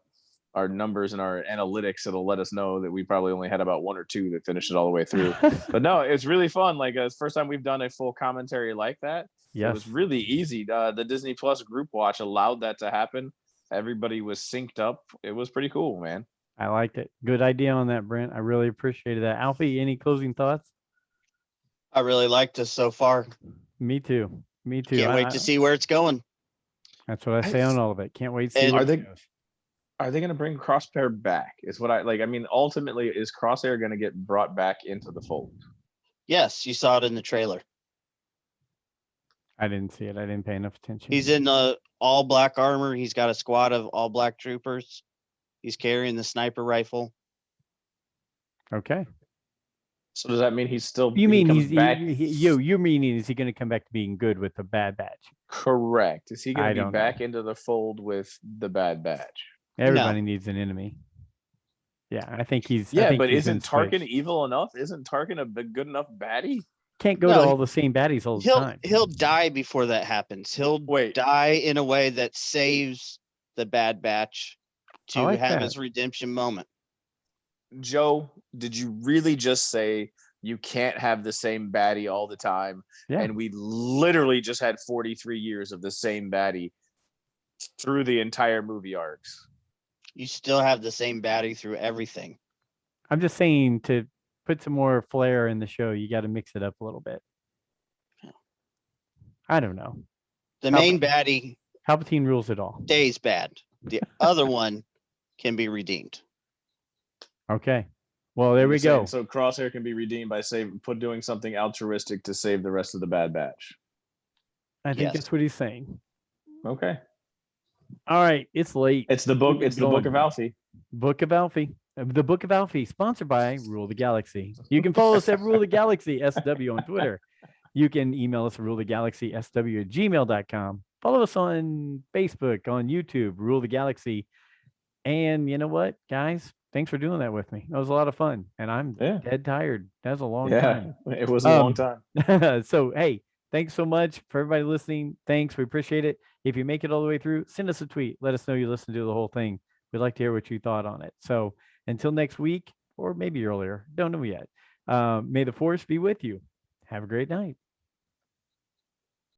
numbers and our analytics, it'll let us know that we probably only had about 1 or 2 that finished it all the way through. But no, it's really fun. Like it's the first time we've done a full commentary like that. Yes. It was really easy. The Disney Plus group watch allowed that to happen. Everybody was synced up. It was pretty cool, man. I liked it. Good idea on that, Brent. I really appreciated that. Alfie, any closing thoughts? I really liked this so far. Me too. Can't wait to see where it's going. That's what I say on all of it. Can't wait to see where it goes. Are they going to bring Crosshair back? Is what I like. I mean, ultimately, is Crosshair going to get brought back into the fold? Yes, you saw it in the trailer. I didn't see it. I didn't pay enough attention. He's in all black armor. He's got a squad of all black troopers. He's carrying the sniper rifle. Okay. So does that mean he's still? You mean he's back? You're meaning is he going to come back to being good with the Bad Batch? Correct. Is he going to be back into the fold with the Bad Batch? Everybody needs an enemy. Yeah, I think he's. Yeah, but isn't Tarkin evil enough? Isn't Tarkin a good enough baddie? Can't go to all the same baddies all the time. He'll die before that happens. He'll die in a way that saves the Bad Batch to have his redemption moment. Joe, did you really just say You can't have the same baddie all the time. Yeah. And we literally just had 43 years of the same baddie through the entire movie arcs. You still have the same baddie through everything. I'm just saying, to put some more flair in the show, you got to mix it up a little bit. I don't know. The main baddie Palpatine rules it all. stays bad. The other one can be redeemed. Okay. Well, there we go. So Crosshair can be redeemed by doing something altruistic to save the rest of the Bad Batch. I think that's what he's saying. Okay. All right. It's late. It's the book. It's the Book of Alfie. Book of Alfie. The Book of Alfie, sponsored by Rule the Galaxy. You can follow us at Rule the Galaxy SW on Twitter. You can email us at rulethegalaxysw@gmail.com. Follow us on Facebook, on YouTube, Rule the Galaxy. And you know what, guys? Thanks for doing that with me. That was a lot of fun. And I'm dead tired. That was a long time. It was a long time. So, hey, thanks so much for everybody listening. Thanks. We appreciate it. If you make it all the way through, send us a tweet. Let us know you listened to the whole thing. We'd like to hear what you thought on it. So until next week, or maybe earlier, don't know yet. May the force be with you. Have a great night.